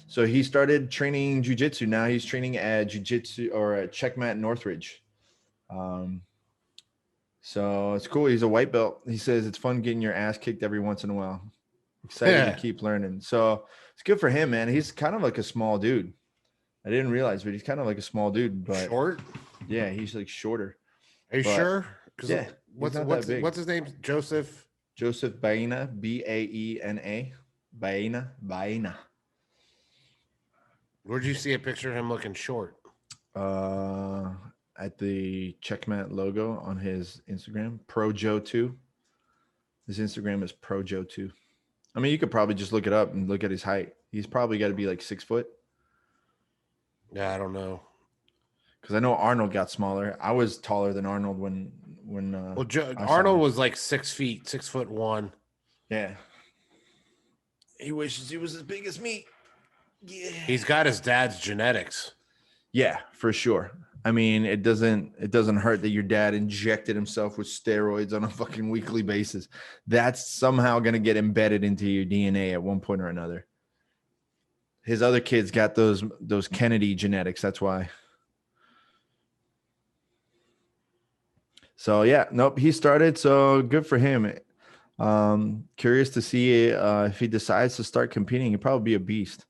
So he started training jiu-jitsu. Now he's training at jiu-jitsu or at Checkmat Northridge. So it's cool. He's a white belt. He says it's fun getting your ass kicked every once in a while. Excited to keep learning. So it's good for him, man. He's kind of like a small dude. I didn't realize, but he's kind of like a small dude. But short? Yeah, he's like shorter. Are you sure? Yeah. What's his name? Joseph Baena, Baena. Baena. Where'd you see a picture of him looking short? At the Checkmat logo on his Instagram, ProJo2. His Instagram is ProJo2. I mean, you could probably just look it up and look at his height. He's probably got to be like 6 foot. Yeah, I don't know. Because I know Arnold got smaller. I was taller than Arnold when Arnold was like 6 feet, 6'1". Yeah. He wishes he was as big as me. Yeah. He's got his dad's genetics. Yeah, for sure. I mean, it doesn't hurt that your dad injected himself with steroids on a fucking weekly basis. That's somehow going to get embedded into your DNA at one point or another. His other kids got those Kennedy genetics. That's why. So yeah, nope, he started. So good for him. Curious to see if he decides to start competing. He'd probably be a beast.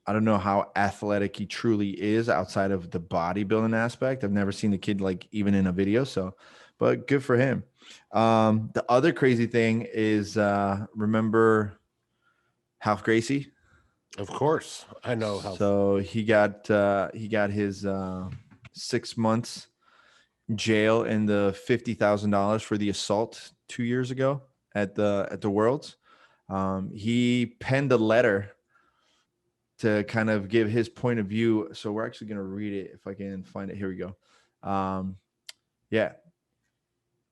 I don't know how athletic he truly is outside of the bodybuilding aspect. I've never seen the kid like even in a video. So, but good for him. The other crazy thing is, remember Ralph Gracie? Of course, I know. So he got his 6 months jail and the $50,000 for the assault 2 years ago at the Worlds. He penned a letter to kind of give his point of view. So we're actually going to read it if I can find it. Here we go. Yeah.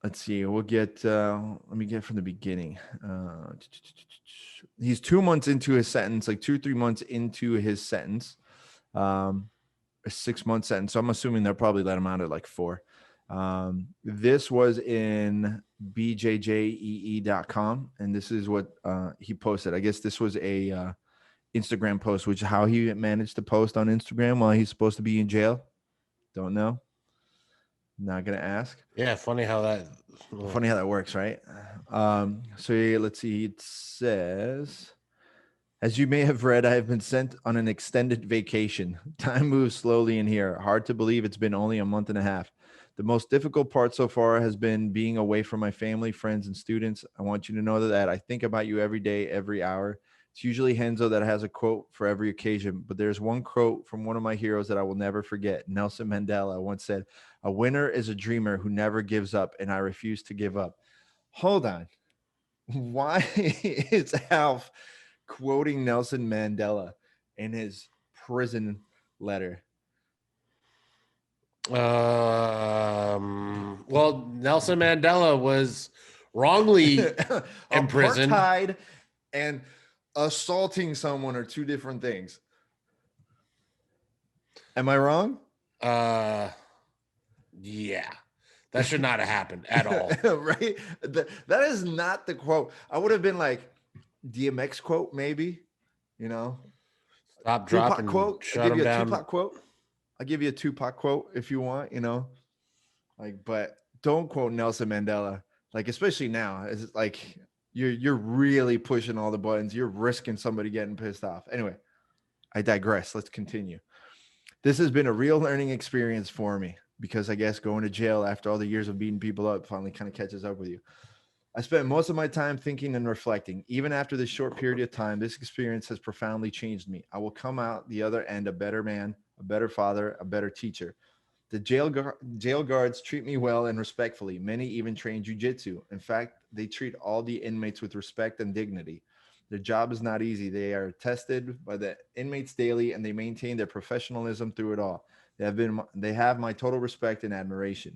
Let's see. We'll get, let me get from the beginning. He's 2 months into his sentence, like 2-3 months into his sentence, a 6 month sentence. So I'm assuming they'll probably let him out at like 4. This was in bjjee.com. And this is what he posted. I guess this was a, Instagram post, which is how he managed to post on Instagram while he's supposed to be in jail. Don't know. Not gonna ask. Yeah, funny how that works, right? So yeah, let's see. It says, as you may have read, I have been sent on an extended vacation. Time moves slowly in here. Hard to believe it's been only a month and a half. The most difficult part so far has been being away from my family, friends, and students. I want you to know that I think about you every day, every hour. It's usually Henzo that has a quote for every occasion, but there's one quote from one of my heroes that I will never forget. Nelson Mandela once said, "A winner is a dreamer who never gives up, and I refuse to give up." Hold on. Why is Alf quoting Nelson Mandela in his prison letter? Well, Nelson Mandela was wrongly imprisoned. Apartheid and assaulting someone are two different things. Am I wrong? Yeah. That should not have happened at all. Right? That is not the quote. I would have been like, DMX quote, maybe, you know. Stop, Tupac drop, and quote. shut I'll give him you a down. Tupac quote. I'll give you a Tupac quote if you want, you know. Like, but don't quote Nelson Mandela. Like, especially now, it's like you're really pushing all the buttons. You're risking somebody getting pissed off. Anyway, I digress. Let's continue. This has been a real learning experience for me because I guess going to jail after all the years of beating people up finally kind of catches up with you. I spent most of my time thinking and reflecting. Even after this short period of time, this experience has profoundly changed me. I will come out the other end a better man, a better father, a better teacher. The jail guards treat me well and respectfully. Many even train jiu-jitsu. In fact, they treat all the inmates with respect and dignity. Their job is not easy. They are tested by the inmates daily, and they maintain their professionalism through it all. They have my total respect and admiration.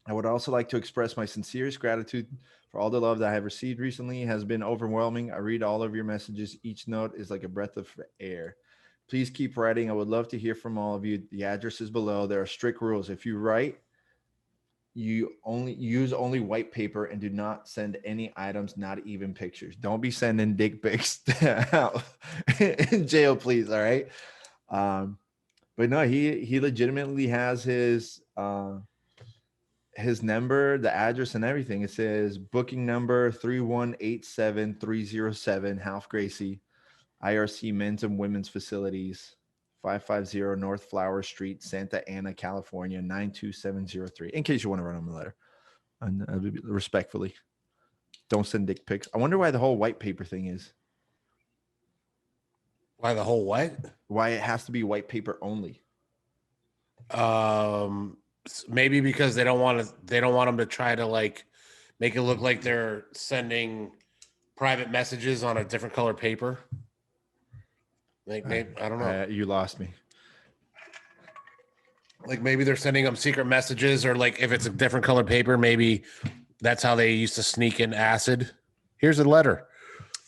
I would also like to express my sincerest gratitude for all the love that I have received recently. It has been overwhelming. I read all of your messages. Each note is like a breath of air. Please keep writing. I would love to hear from all of you. The address is below. There are strict rules. If you write, you only use only white paper and do not send any items, not even pictures. Don't be sending dick pics out in jail, please. All right. But no, he legitimately has his number, the address, and everything. It says booking number 3187307, Half Gracie, IRC Men's and Women's Facilities, 550 North Flower Street, Santa Ana, California, 92703. In case you want to run him a letter, and respectfully, don't send dick pics. I wonder why the whole white paper thing is. Why the whole what? Why it has to be white paper only. Maybe because they don't want them to try to like make it look like they're sending private messages on a different color paper. Like maybe I don't know. You lost me. Like maybe they're sending them secret messages, or like if it's a different color paper, maybe that's how they used to sneak in acid. Here's a letter.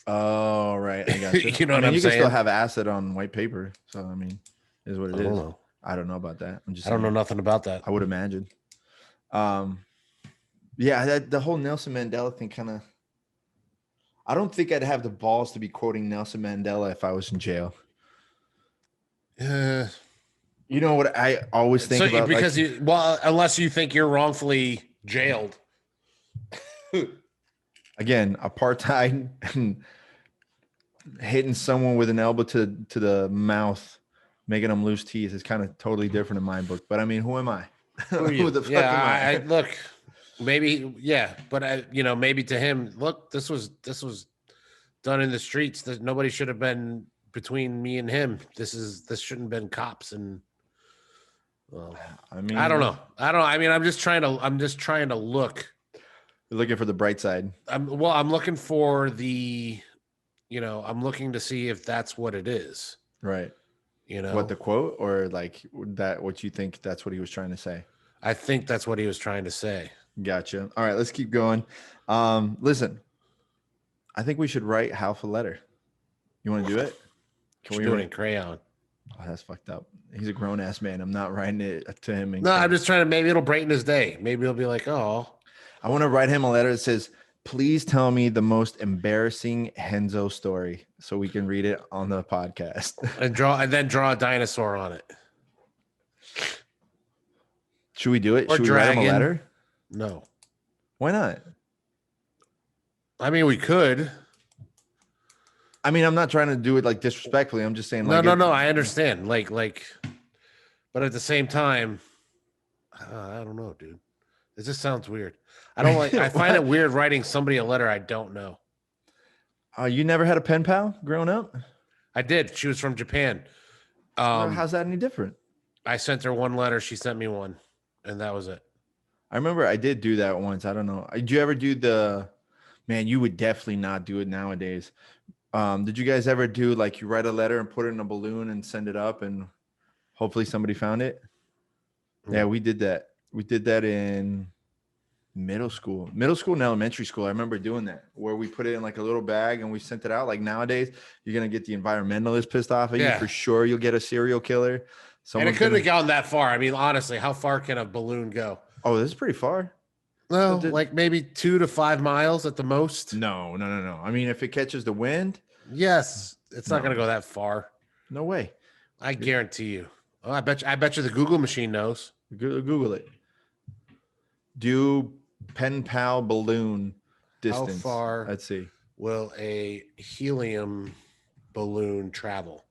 Oh, right. I got you. You know what I'm you saying? can still have acid on white paper. So, I mean, is what it is. Know. I don't know about that. I don't know nothing about that. I would imagine. Yeah, the whole Nelson Mandela thing kind of. I don't think I'd have the balls to be quoting Nelson Mandela if I was in jail. You know what I always think about? Because unless you think you're wrongfully jailed. Again, apartheid and hitting someone with an elbow to the mouth, making them lose teeth is kind of totally different in my book. But I mean, who am I? Who the fuck am I? Look, maybe, yeah, but maybe to him, look, this was done in the streets. That nobody should have been between me and him. This shouldn't have been cops. And well, I mean, I don't know. I mean, I'm just trying to look. You're looking for the bright side. I'm looking for I'm looking to see if that's what it is. Right. What, the quote, or like that, what you think that's what he was trying to say? I think that's what he was trying to say. Gotcha. All right, let's keep going. Listen, I think we should write Half a letter. You want to do it? Can we do it in crayon? Oh, that's fucked up. He's a grown ass man. I'm not writing it to him. No, I'm just trying to, maybe it'll brighten his day. Maybe he'll be like, oh. I want to write him a letter that says, please tell me the most embarrassing Henzo story so we can read it on the podcast. and then draw a dinosaur on it. Should we do it? Or should we dragon. write him a letter? No. Why not? I mean, we could. I mean, I'm not trying to do it like disrespectfully. I'm just saying. No. I understand. Like, but at the same time, I don't know, dude. It just sounds weird. I don't like. I find it weird writing somebody a letter I don't know. You never had a pen pal growing up? I did. She was from Japan. How's that any different? I sent her one letter. She sent me one, and that was it. I remember I did do that once. I don't know. Did you ever do the? Man, you would definitely not do it nowadays. Did you guys ever do like you write a letter and put it in a balloon and send it up and hopefully somebody found it? Yeah, we did that. We did that in middle school and elementary school. I remember doing that where we put it in like a little bag and we sent it out. Like nowadays, you're going to get the environmentalists pissed off at you for sure. You'll get a serial killer. And it couldn't have gone that far. I mean, honestly, how far can a balloon go? Oh, this is pretty far. No, like maybe 2 to 5 miles at the most. No. I mean, if it catches the wind. Yes. It's not going to go that far. No way. I guarantee you. Oh, I bet you the Google machine knows. Google it. Do pen pal balloon distance. How far let's see. Will a helium balloon travel?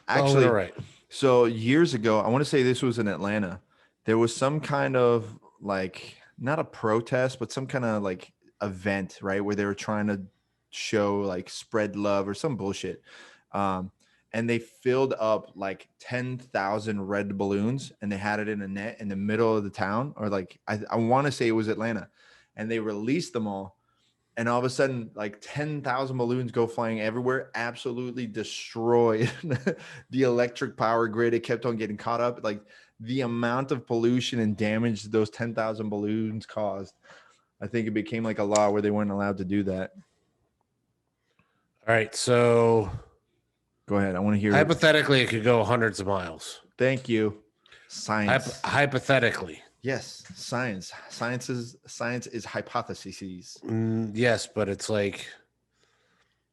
Actually, right. So years ago, I want to say this was in Atlanta. There was some kind of like, not a protest, but some kind of like event, right? Where they were trying to show like spread love or some bullshit. And they filled up like 10,000 red balloons and they had it in a net in the middle of the town, or like, I want to say it was Atlanta, and they released them all. And all of a sudden, like 10,000 balloons go flying everywhere, absolutely destroyed the electric power grid. It kept on getting caught up. Like the amount of pollution and damage those 10,000 balloons caused, I think it became like a law where they weren't allowed to do that. All right, so Go ahead. I want to hear. Hypothetically, it could go hundreds of miles. Thank you. Science. Hypothetically. Yes, science. Science is hypotheses. Yes, but it's like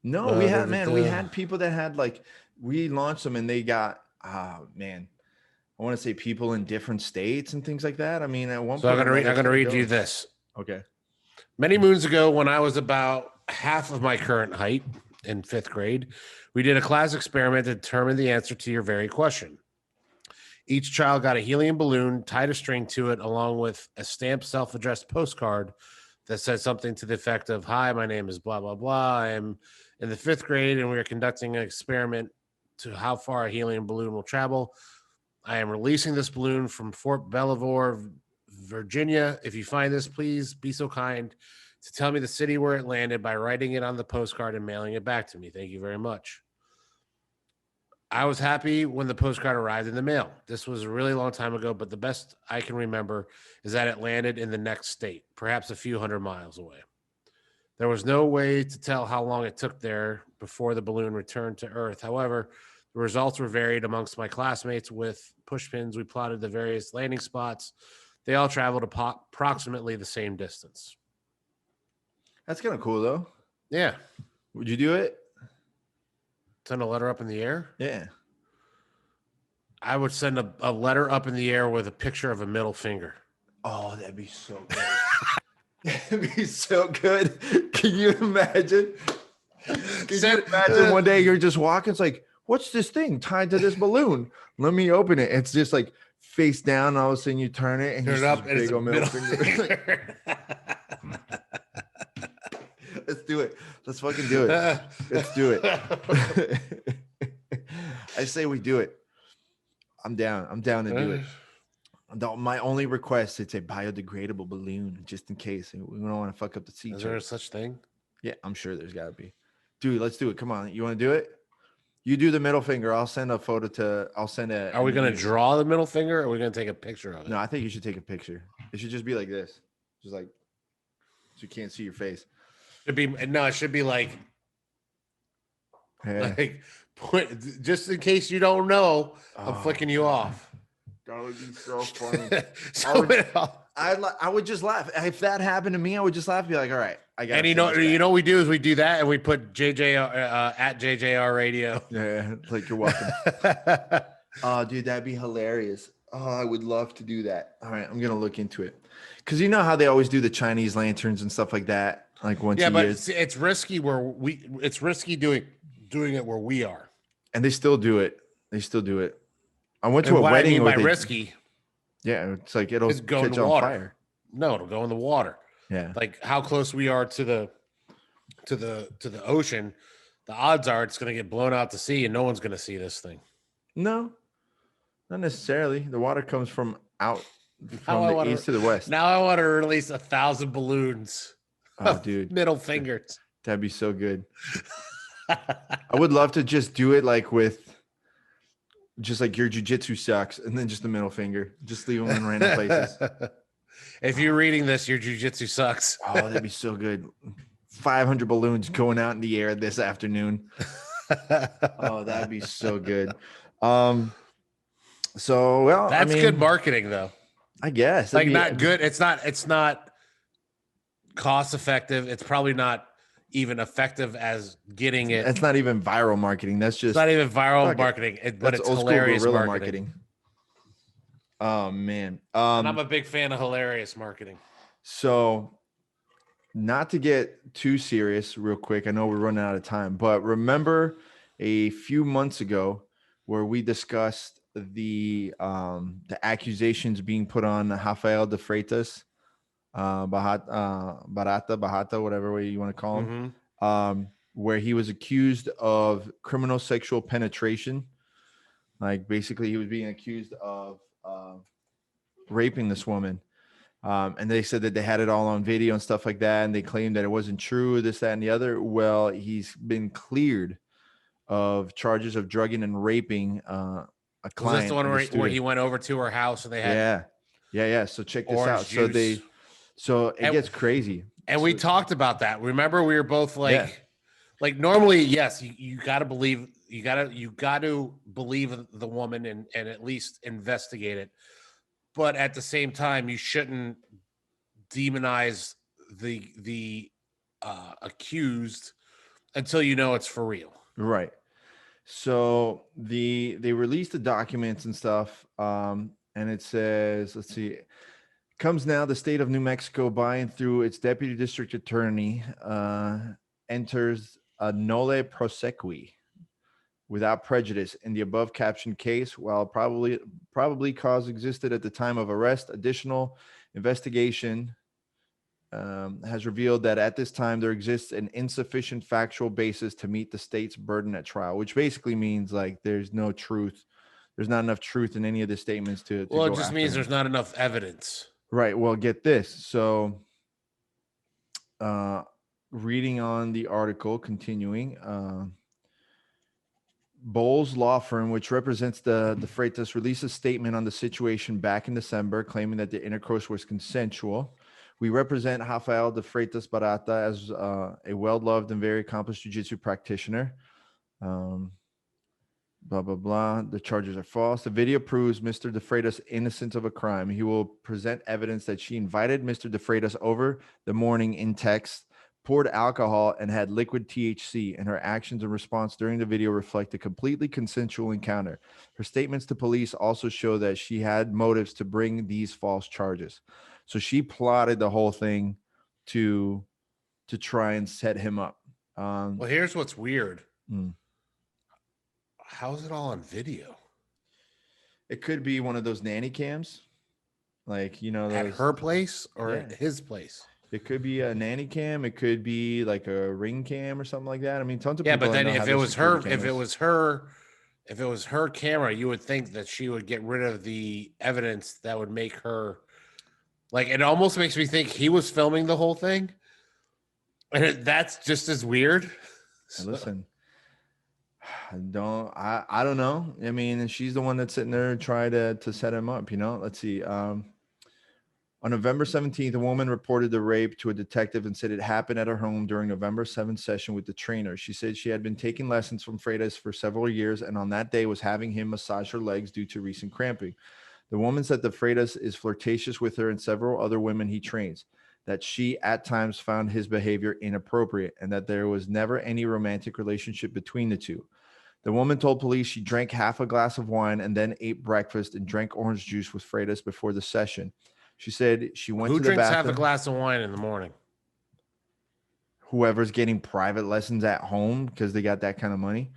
no, we had people that had like we launched them and they got man. I want to say people in different states and things like that. I mean, at one point, I'm gonna read you this. Okay. Many moons ago, when I was about half of my current height in 5th grade, we did a class experiment to determine the answer to your very question. Each child got a helium balloon, tied a string to it, along with a stamped self-addressed postcard that said something to the effect of, "Hi, my name is blah, blah, blah. I'm in the 5th grade, and we are conducting an experiment to how far a helium balloon will travel. I am releasing this balloon from Fort Belvoir, Virginia. If you find this, please be so kind to tell me the city where it landed by writing it on the postcard and mailing it back to me. Thank you very much." I was happy when the postcard arrived in the mail. This was a really long time ago, but the best I can remember is that it landed in the next state, perhaps a few hundred miles away. There was no way to tell how long it took there before the balloon returned to Earth. However, the results were varied amongst my classmates. With pushpins, we plotted the various landing spots. They all traveled approximately the same distance. That's kind of cool, though. Yeah. Would you do it? Send a letter up in the air? Yeah. I would send a letter up in the air with a picture of a middle finger. Oh, that'd be so good. That'd be so good. Can you imagine? One day you're just walking, it's like, what's this thing tied to this balloon? Let me open it. It's just like face down. All of a sudden you turn it and turn it's it up big and it's a middle finger. Let's do it. Let's fucking do it. Let's do it. I say we do it. I'm down. I'm down to do it. My only request, it's a biodegradable balloon, just in case. We don't want to fuck up the sea. Is there such thing? Yeah, I'm sure there's got to be. Dude, let's do it. Come on. You want to do it? You do the middle finger. I'll send a photo to. I'll send a. Are we going to draw the middle finger or are we going to take a picture of it? No, I think you should take a picture. It should just be like this. Just like, so you can't see your face. It should be like, Yeah. like, just in case you don't know, I'm flicking you off. That would be so funny. I would just laugh. If that happened to me, I would just laugh and be like, all right, I got it. And you know what we do is we do that and we put JJ at JJR radio. Yeah, like you're welcome. Oh, dude, that'd be hilarious. Oh, I would love to do that. All right, I'm gonna look into it. Cause you know how they always do the Chinese lanterns and stuff like that. Like once a year. It's risky it's risky doing it where we are. And they still do it. I went to a wedding by risky. Yeah, it's like it'll go catch in the on water. fire. No, it'll go in the water. Yeah. Like how close we are to the ocean, the odds are it's gonna get blown out to sea and no one's gonna see this thing. No, not necessarily. The water comes from the east to the west. Now I want to release 1,000 balloons. Oh, dude. Middle fingers. That'd be so good. I would love to just do it like with just like your jiu-jitsu sucks and then just the middle finger. Just leave them in random places. If you're reading this, your jiu-jitsu sucks. Oh, that'd be so good. 500 balloons going out in the air this afternoon. Oh, that'd be so good. So, well, that's good marketing though. I guess. Like not good. It's not cost effective. It's probably not even effective as getting it. It's not even viral marketing. That's just it's not even viral marketing, but it's hilarious marketing. Oh man. And I'm a big fan of hilarious marketing. So not to get too serious real quick. I know we're running out of time, but remember a few months ago where we discussed the accusations being put on Rafael de Freitas, Barata, whatever way you want to call him, where he was accused of criminal sexual penetration. Like basically he was being accused of raping this woman. And they said that they had it all on video and stuff like that. And they claimed that it wasn't true, this, that, and the other. Well, he's been cleared of charges of drugging and raping a Was this client the one of a where student. he went over to her house and they had Yeah. So check this orange out. juice? So it gets crazy. And So, we talked about that. Remember, we were both yeah. like normally, yes, you got to believe, you got to believe the woman and at least investigate it. But at the same time, you shouldn't demonize the accused until you know it's for real. Right. So they released the documents and stuff, and it says, let's see, comes now the state of New Mexico by and through its deputy district attorney enters a nolle prosequi without prejudice in the above captioned case. While probably cause existed at the time of arrest, additional investigation has revealed that at this time there exists an insufficient factual basis to meet the state's burden at trial, which basically means like there's no truth. There's not enough truth in any of the statements to Well, it go just after means him. there's not enough evidence. Right. Well, get this. So, reading on the article, continuing, Bowles Law Firm, which represents the Freitas, released a statement on the situation back in December, claiming that the intercourse was consensual. We represent Rafael de Freitas Barata as a well-loved and very accomplished jiu-jitsu practitioner. Blah, blah, blah. The charges are false. The video proves Mr. De Freitas innocent of a crime. He will present evidence that she invited Mr. De Freitas over the morning in text, poured alcohol, and had liquid THC, and her actions and response during the video reflect a completely consensual encounter. Her statements to police also show that she had motives to bring these false charges. So she plotted the whole thing to try and set him up. Well, here's what's weird. Hmm. How's it all on video? It could be one of those nanny cams, like, you know, At those, her place or yeah. at his place? It could be a nanny cam. It could be like a ring cam or something like that. I mean, tons of people. But then know how if it their was her, security if it was her camera, you would think that she would get rid of the evidence that would make her like. It almost makes me think he was filming the whole thing, and that's just as weird. Listen, I don't know. I mean, she's the one that's sitting there trying to set him up. You know, let's see. On November 17th, a woman reported the rape to a detective and said it happened at her home during November 7th session with the trainer. She said she had been taking lessons from Freitas for several years and on that day was having him massage her legs due to recent cramping. The woman said that Freitas is flirtatious with her and several other women he trains, that she at times found his behavior inappropriate, and that there was never any romantic relationship between the two. The woman told police she drank half a glass of wine and then ate breakfast and drank orange juice with Freitas before the session. She said she went to the bathroom. Who drinks half a glass of wine in the morning? Whoever's getting private lessons at home because they got that kind of money.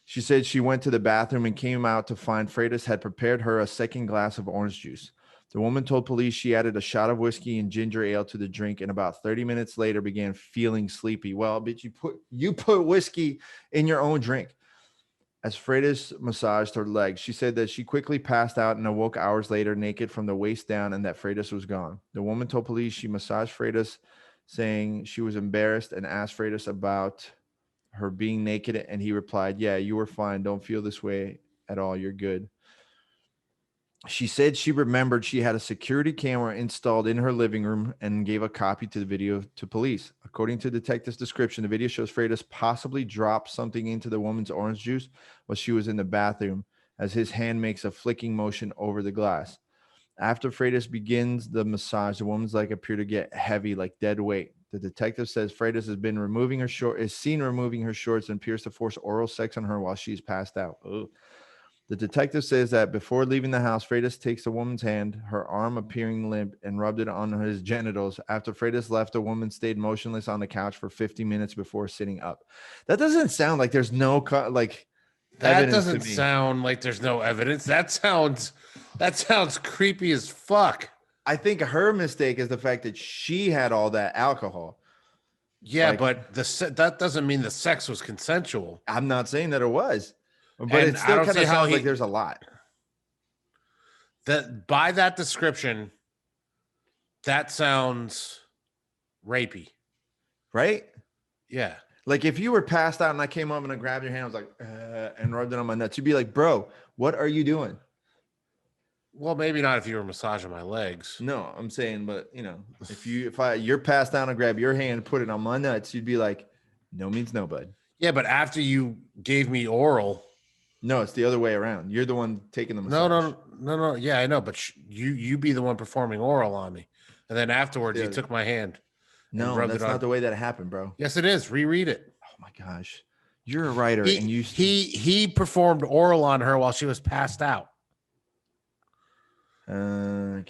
She said she went to the bathroom and came out to find Freitas had prepared her a second glass of orange juice. The woman told police she added a shot of whiskey and ginger ale to the drink and about 30 minutes later began feeling sleepy. Well, bitch, you put whiskey in your own drink. As Freitas massaged her legs, she said that she quickly passed out and awoke hours later naked from the waist down and that Freitas was gone. The woman told police she massaged Freitas, saying she was embarrassed, and asked Freitas about her being naked, and he replied, "Yeah, you were fine. Don't feel this way at all. You're good." She said she remembered she had a security camera installed in her living room and gave a copy to the video to police. According to the detective's description, the video shows Freitas possibly dropped something into the woman's orange juice while she was in the bathroom, as his hand makes a flicking motion over the glass. After Freitas begins the massage, the woman's legs appear to get heavy, like dead weight. The detective says Freitas is seen removing her shorts and appears to force oral sex on her while she's passed out. Ugh. The detective says that before leaving the house, Freitas takes the woman's hand, her arm appearing limp, and rubbed it on his genitals. After Freitas left, the woman stayed motionless on the couch for 50 minutes before sitting up. That doesn't sound like there's no that doesn't sound like there's no evidence. That sounds creepy as fuck. I think her mistake is the fact that she had all that alcohol. Yeah, but that doesn't mean the sex was consensual. I'm not saying that it was. But it still kind of sounds like there's a lot. That by that description, that sounds rapey. Right? Yeah. Like if you were passed out and I came up and I grabbed your hand, I was like, and rubbed it on my nuts, you'd be like, bro, what are you doing? Well, maybe not if you were massaging my legs. No, I'm saying, but if you're passed down and grab your hand and put it on my nuts, you'd be like, no means no, bud. Yeah, but after you gave me oral. No, it's the other way around. You're the one taking the massage. No. Yeah, I know, but you be the one performing oral on me, and then afterwards you took my hand. No, that's not the way that happened, bro. Yes, it is. Reread it. Oh my gosh, you're a writer, and he performed oral on her while she was passed out. Oh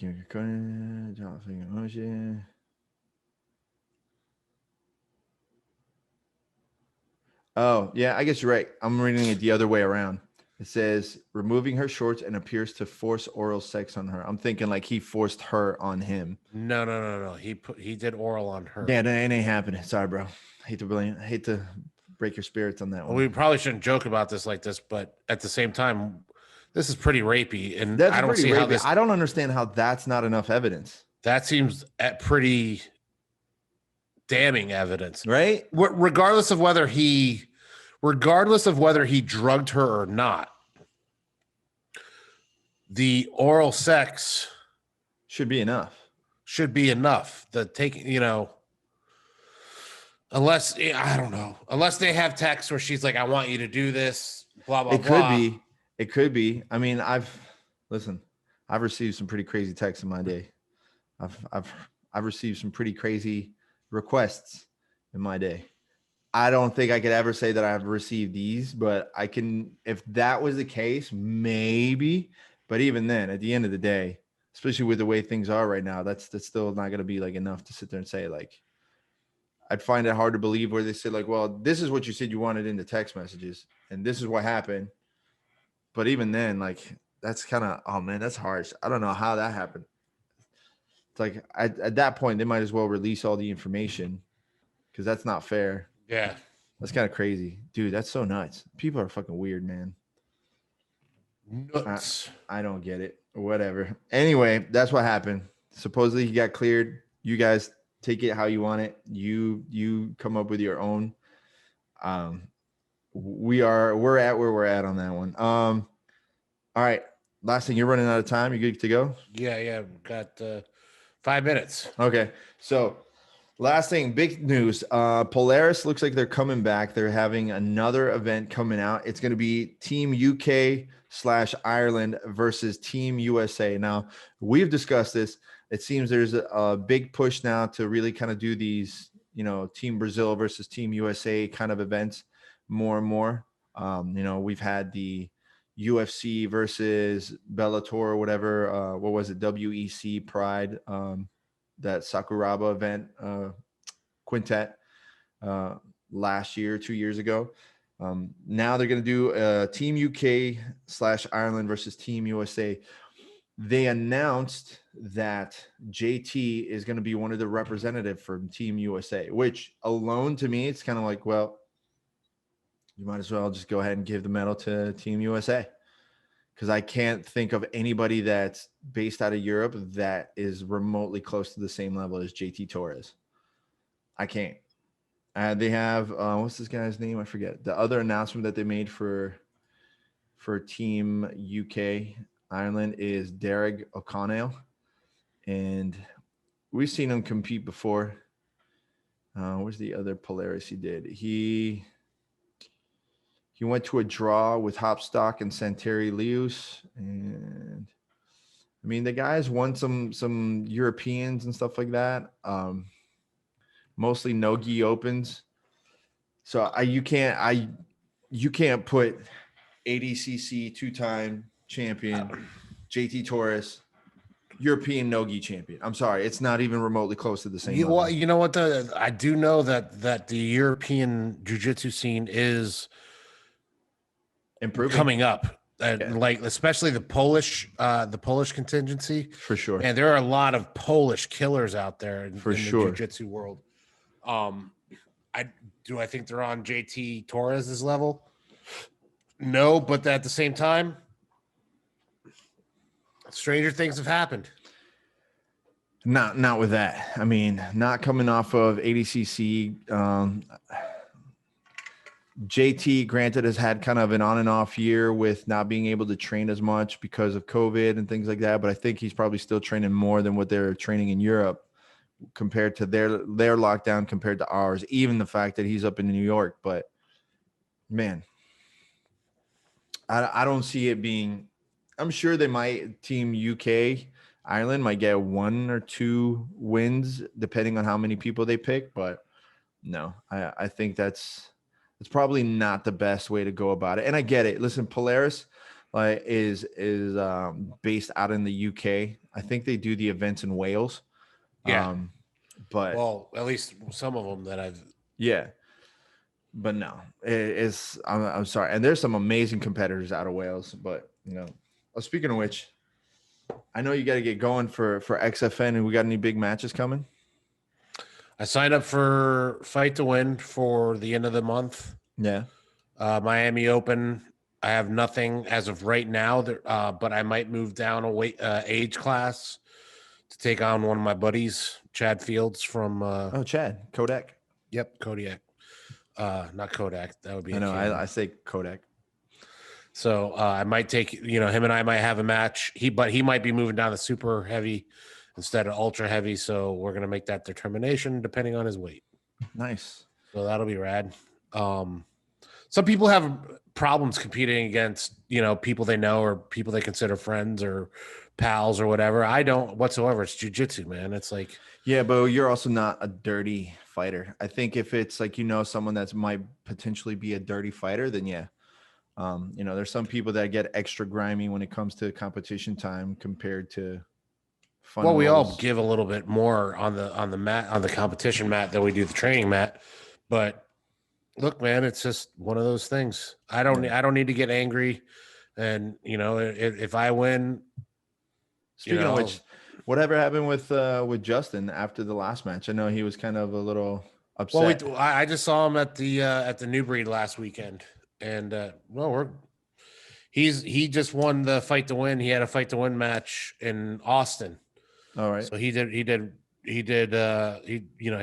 yeah, I guess you're right. I'm reading it the other way around. It says removing her shorts and appears to force oral sex on her. I'm thinking like he forced her on him. No. He did oral on her. Yeah, that ain't happening. Sorry, bro. I hate to break your spirits on that one. We probably shouldn't joke about this like this, but at the same time, this is pretty rapey, and I don't see how this. I don't understand how that's not enough evidence. That seems pretty damning evidence, right? Regardless of whether he drugged her or not, the oral sex should be enough. The taking, unless I don't know, unless they have texts where she's like, "I want you to do this," blah blah blah. It could be. I mean, I've received some pretty crazy texts in my day. I've received some pretty crazy requests in my day. I don't think I could ever say that I've received these, but I can, if that was the case, maybe. But even then, at the end of the day, especially with the way things are right now, that's still not going to be like enough to sit there and say, like, I'd find it hard to believe where they say like, well, this is what you said you wanted in the text messages, and this is what happened. But even then, like, that's kind of, oh man, that's harsh. I don't know how that happened. It's like at that point, they might as well release all the information because that's not fair. Yeah. That's kind of crazy. Dude, that's so nuts. People are fucking weird, man. Nuts. I don't get it. Whatever. Anyway, that's what happened. Supposedly he got cleared. You guys take it how you want it. You come up with your own. We're at where we're at on that one. All right. Last thing, you're running out of time. You good to go? Yeah. Got 5 minutes. Okay. So last thing, big news. Polaris looks like they're coming back. They're having another event coming out. It's going to be Team UK/Ireland versus Team USA. Now, we've discussed this. It seems there's a big push now to really kind of do these, Team Brazil versus Team USA kind of events more and more. We've had the UFC versus Bellator or whatever. What was it? WEC Pride, that Sakuraba event, quintet last year, 2 years ago. Now they're going to do Team UK/Ireland versus Team USA. They announced that JT is going to be one of the representatives from Team USA, which alone to me, it's kind of like, well, you might as well just go ahead and give the medal to Team USA, because I can't think of anybody that's based out of Europe that is remotely close to the same level as JT Torres. I can't. They have what's this guy's name? I forget. The other announcement that they made for Team UK Ireland is Derek O'Connell, and we've seen him compete before. Where's the other Polaris he did? He went to a draw with Hopstock and Santeri Leus, and I mean the guys won some Europeans and stuff like that. Mostly no-gi opens. So you can't put ADCC two-time champion JT Torres, European no-gi champion. I'm sorry, it's not even remotely close to the same level. Well, you know what? I do know that the European jiu-jitsu scene is improving, coming up. Like especially the Polish contingency for sure. And there are a lot of Polish killers out there in the jiu-jitsu world. I think they're on JT Torres's level? No, but at the same time, stranger things have happened. Not with that. I mean, not coming off of ADCC. JT, granted, has had kind of an on and off year with not being able to train as much because of COVID and things like that. But I think he's probably still training more than what they're training in Europe compared to their lockdown compared to ours. Even the fact that he's up in New York, but man, I don't see it being. I'm sure they might team UK. Ireland might get 1 or 2 wins depending on how many people they pick, but no, I think that's probably not the best way to go about it. And I get it. Listen, Polaris is based out in the UK. I think they do the events in Wales. Yeah. But well, at least some of them that I've. Yeah, but no, I'm sorry. And there's some amazing competitors out of Wales, but speaking of which, I know you got to get going for XFN, and we got any big matches coming? I signed up for Fight to Win for the end of the month. Yeah. Miami Open. I have nothing as of right now, but I might move down a age class to take on one of my buddies, Chad Fields from. Chad Kodak. Yep, Kodiak. Not Kodak. That would be. I know. I say Kodak. So I might take, him and I might have a match. He might be moving down to super heavy instead of ultra heavy. So we're gonna make that determination depending on his weight. Nice. So that'll be rad. Some people have problems competing against, people they know or people they consider friends or pals or whatever. I don't whatsoever. It's jiu-jitsu, man. It's like, yeah, but you're also not a dirty fighter. I think if it's like, someone that might potentially be a dirty fighter, then yeah. There's some people that get extra grimy when it comes to competition time compared to fun. Well, we all give a little bit more on the mat, on the competition mat than we do the training mat. But look, man, it's just one of those things. I don't need to get angry. And, if I win. Speaking of which, whatever happened with Justin after the last match? I know he was kind of a little upset. Well, I just saw him at the New Breed last weekend. And he just won the Fight to Win. He had a Fight to Win match in Austin. All right. So he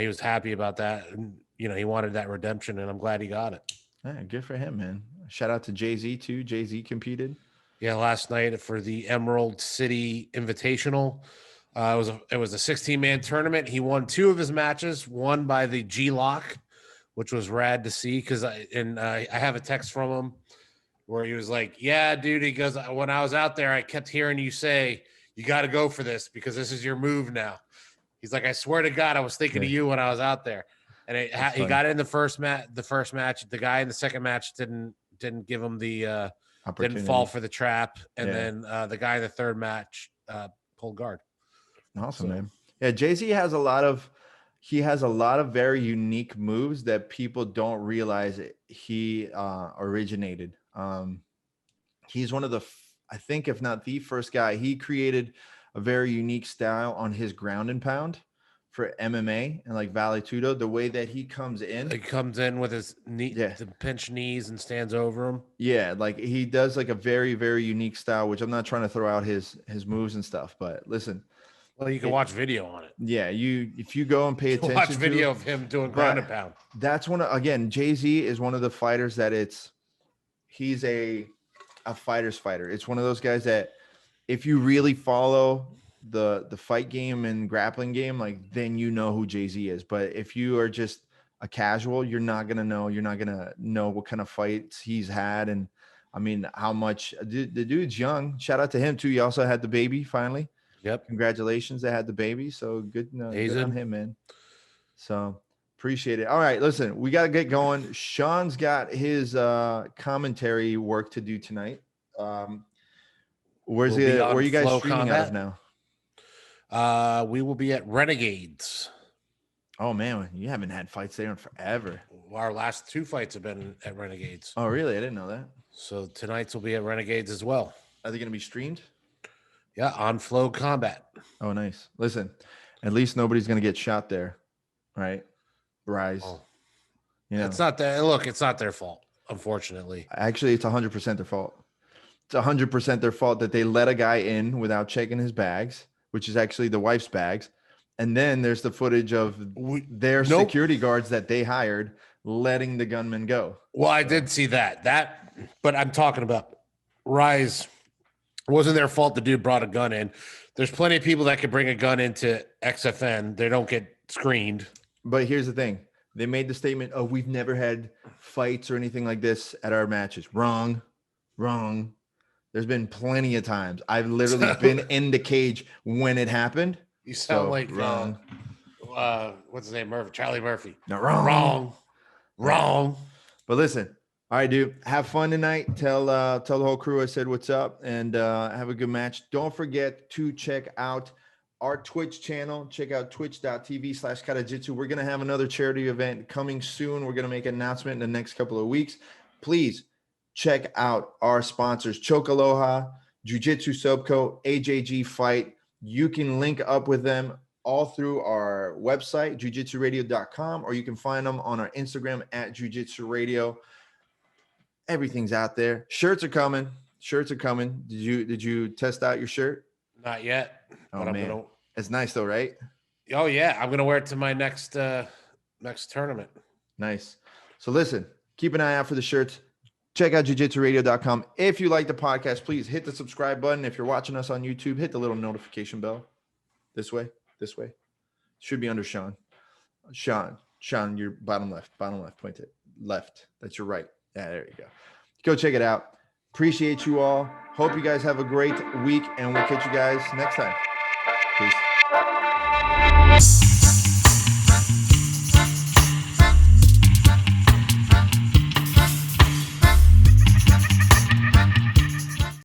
was happy about that, and he wanted that redemption, and I'm glad he got it. Yeah, good for him, man. Shout out to Jay-Z too. Jay-Z competed. Yeah, last night for the Emerald City Invitational. It was a 16-man tournament. He won 2 of his matches, one by the G-Lock, which was rad to see because I have a text from him where he was like, yeah, dude, he goes, when I was out there, I kept hearing you say, you got to go for this because this is your move now. He's like, I swear to God, I was thinking of you when I was out there. And he got it in the first match. The guy in the second match didn't give him the didn't fall for the trap. And then the guy in the third match pulled guard. Awesome, man. Yeah, Jay-Z has a lot of very unique moves that people don't realize he originated. He's one of the, I think, if not the first guy. He created a very unique style on his ground and pound for MMA and like Vale Tudo. The way that he comes in with his knee, the pinched knees, and stands over him. Yeah, like he does like a very, very unique style. Which I'm not trying to throw out his moves and stuff, but listen. Well, you can watch video on it. Yeah, if you go and pay attention, watch video of him doing ground and pound. That's again, Jay-Z is one of the fighters that he's a fighter's fighter. It's one of those guys that if you really follow the fight game and grappling game, like then you know who Jay-Z is. But if you are just a casual, you're not gonna know what kind of fights he's had, and I mean how much the dude's young. Shout out to him too. He also had the baby finally. Yep. Congratulations. They had the baby. So good on him, man. So appreciate it. All right. Listen, we got to get going. Sean's got his commentary work to do tonight. Where are you guys streaming out of now? We will be at Renegades. Oh, man. You haven't had fights there in forever. Our last 2 fights have been at Renegades. Oh, really? I didn't know that. So tonight's will be at Renegades as well. Are they going to be streamed? Yeah, on Flow Combat. Oh, nice. Listen, at least nobody's going to get shot there, right? Rise. Oh. It's not that. Look, it's not their fault, unfortunately. Actually, it's 100% their fault. It's 100% their fault that they let a guy in without checking his bags, which is actually the wife's bags. And then there's the footage of their security guards that they hired letting the gunman go. Well, I did see that, but I'm talking about Rise. It wasn't their fault the dude brought a gun in. There's plenty of people that could bring a gun into XFN. They don't get screened. But here's the thing. They made the statement, oh, we've never had fights or anything like this at our matches. Wrong. There's been plenty of times. I've literally been in the cage when it happened. You sound like wrong. What's his name? Charlie Murphy. No, wrong. Wrong. But listen, all right, dude. Have fun tonight. Tell the whole crew I said what's up, and have a good match. Don't forget to check out our Twitch channel. Check out twitch.tv/katajitsu. We're going to have another charity event coming soon. We're going to make an announcement in the next couple of weeks. Please check out our sponsors, Choke Aloha, Jiu-Jitsu Subco, AJG Fight. You can link up with them all through our website, jujitsuradio.com, or you can find them on our Instagram at Jiu-Jitsu Radio. Everything's out there. Shirts are coming. Did you test out your shirt? Not yet. Oh, man. It's nice though, right? Oh yeah. I'm going to wear it to my next tournament. Nice. So listen, keep an eye out for the shirts. Check out jujitsuradio.com. If you like the podcast, please hit the subscribe button. If you're watching us on YouTube, hit the little notification bell. This way. Should be under Sean. Sean, your bottom left, point it left. That's your right. Yeah, there you go. Go check it out. Appreciate you all. Hope you guys have a great week, and we'll catch you guys next time. Peace.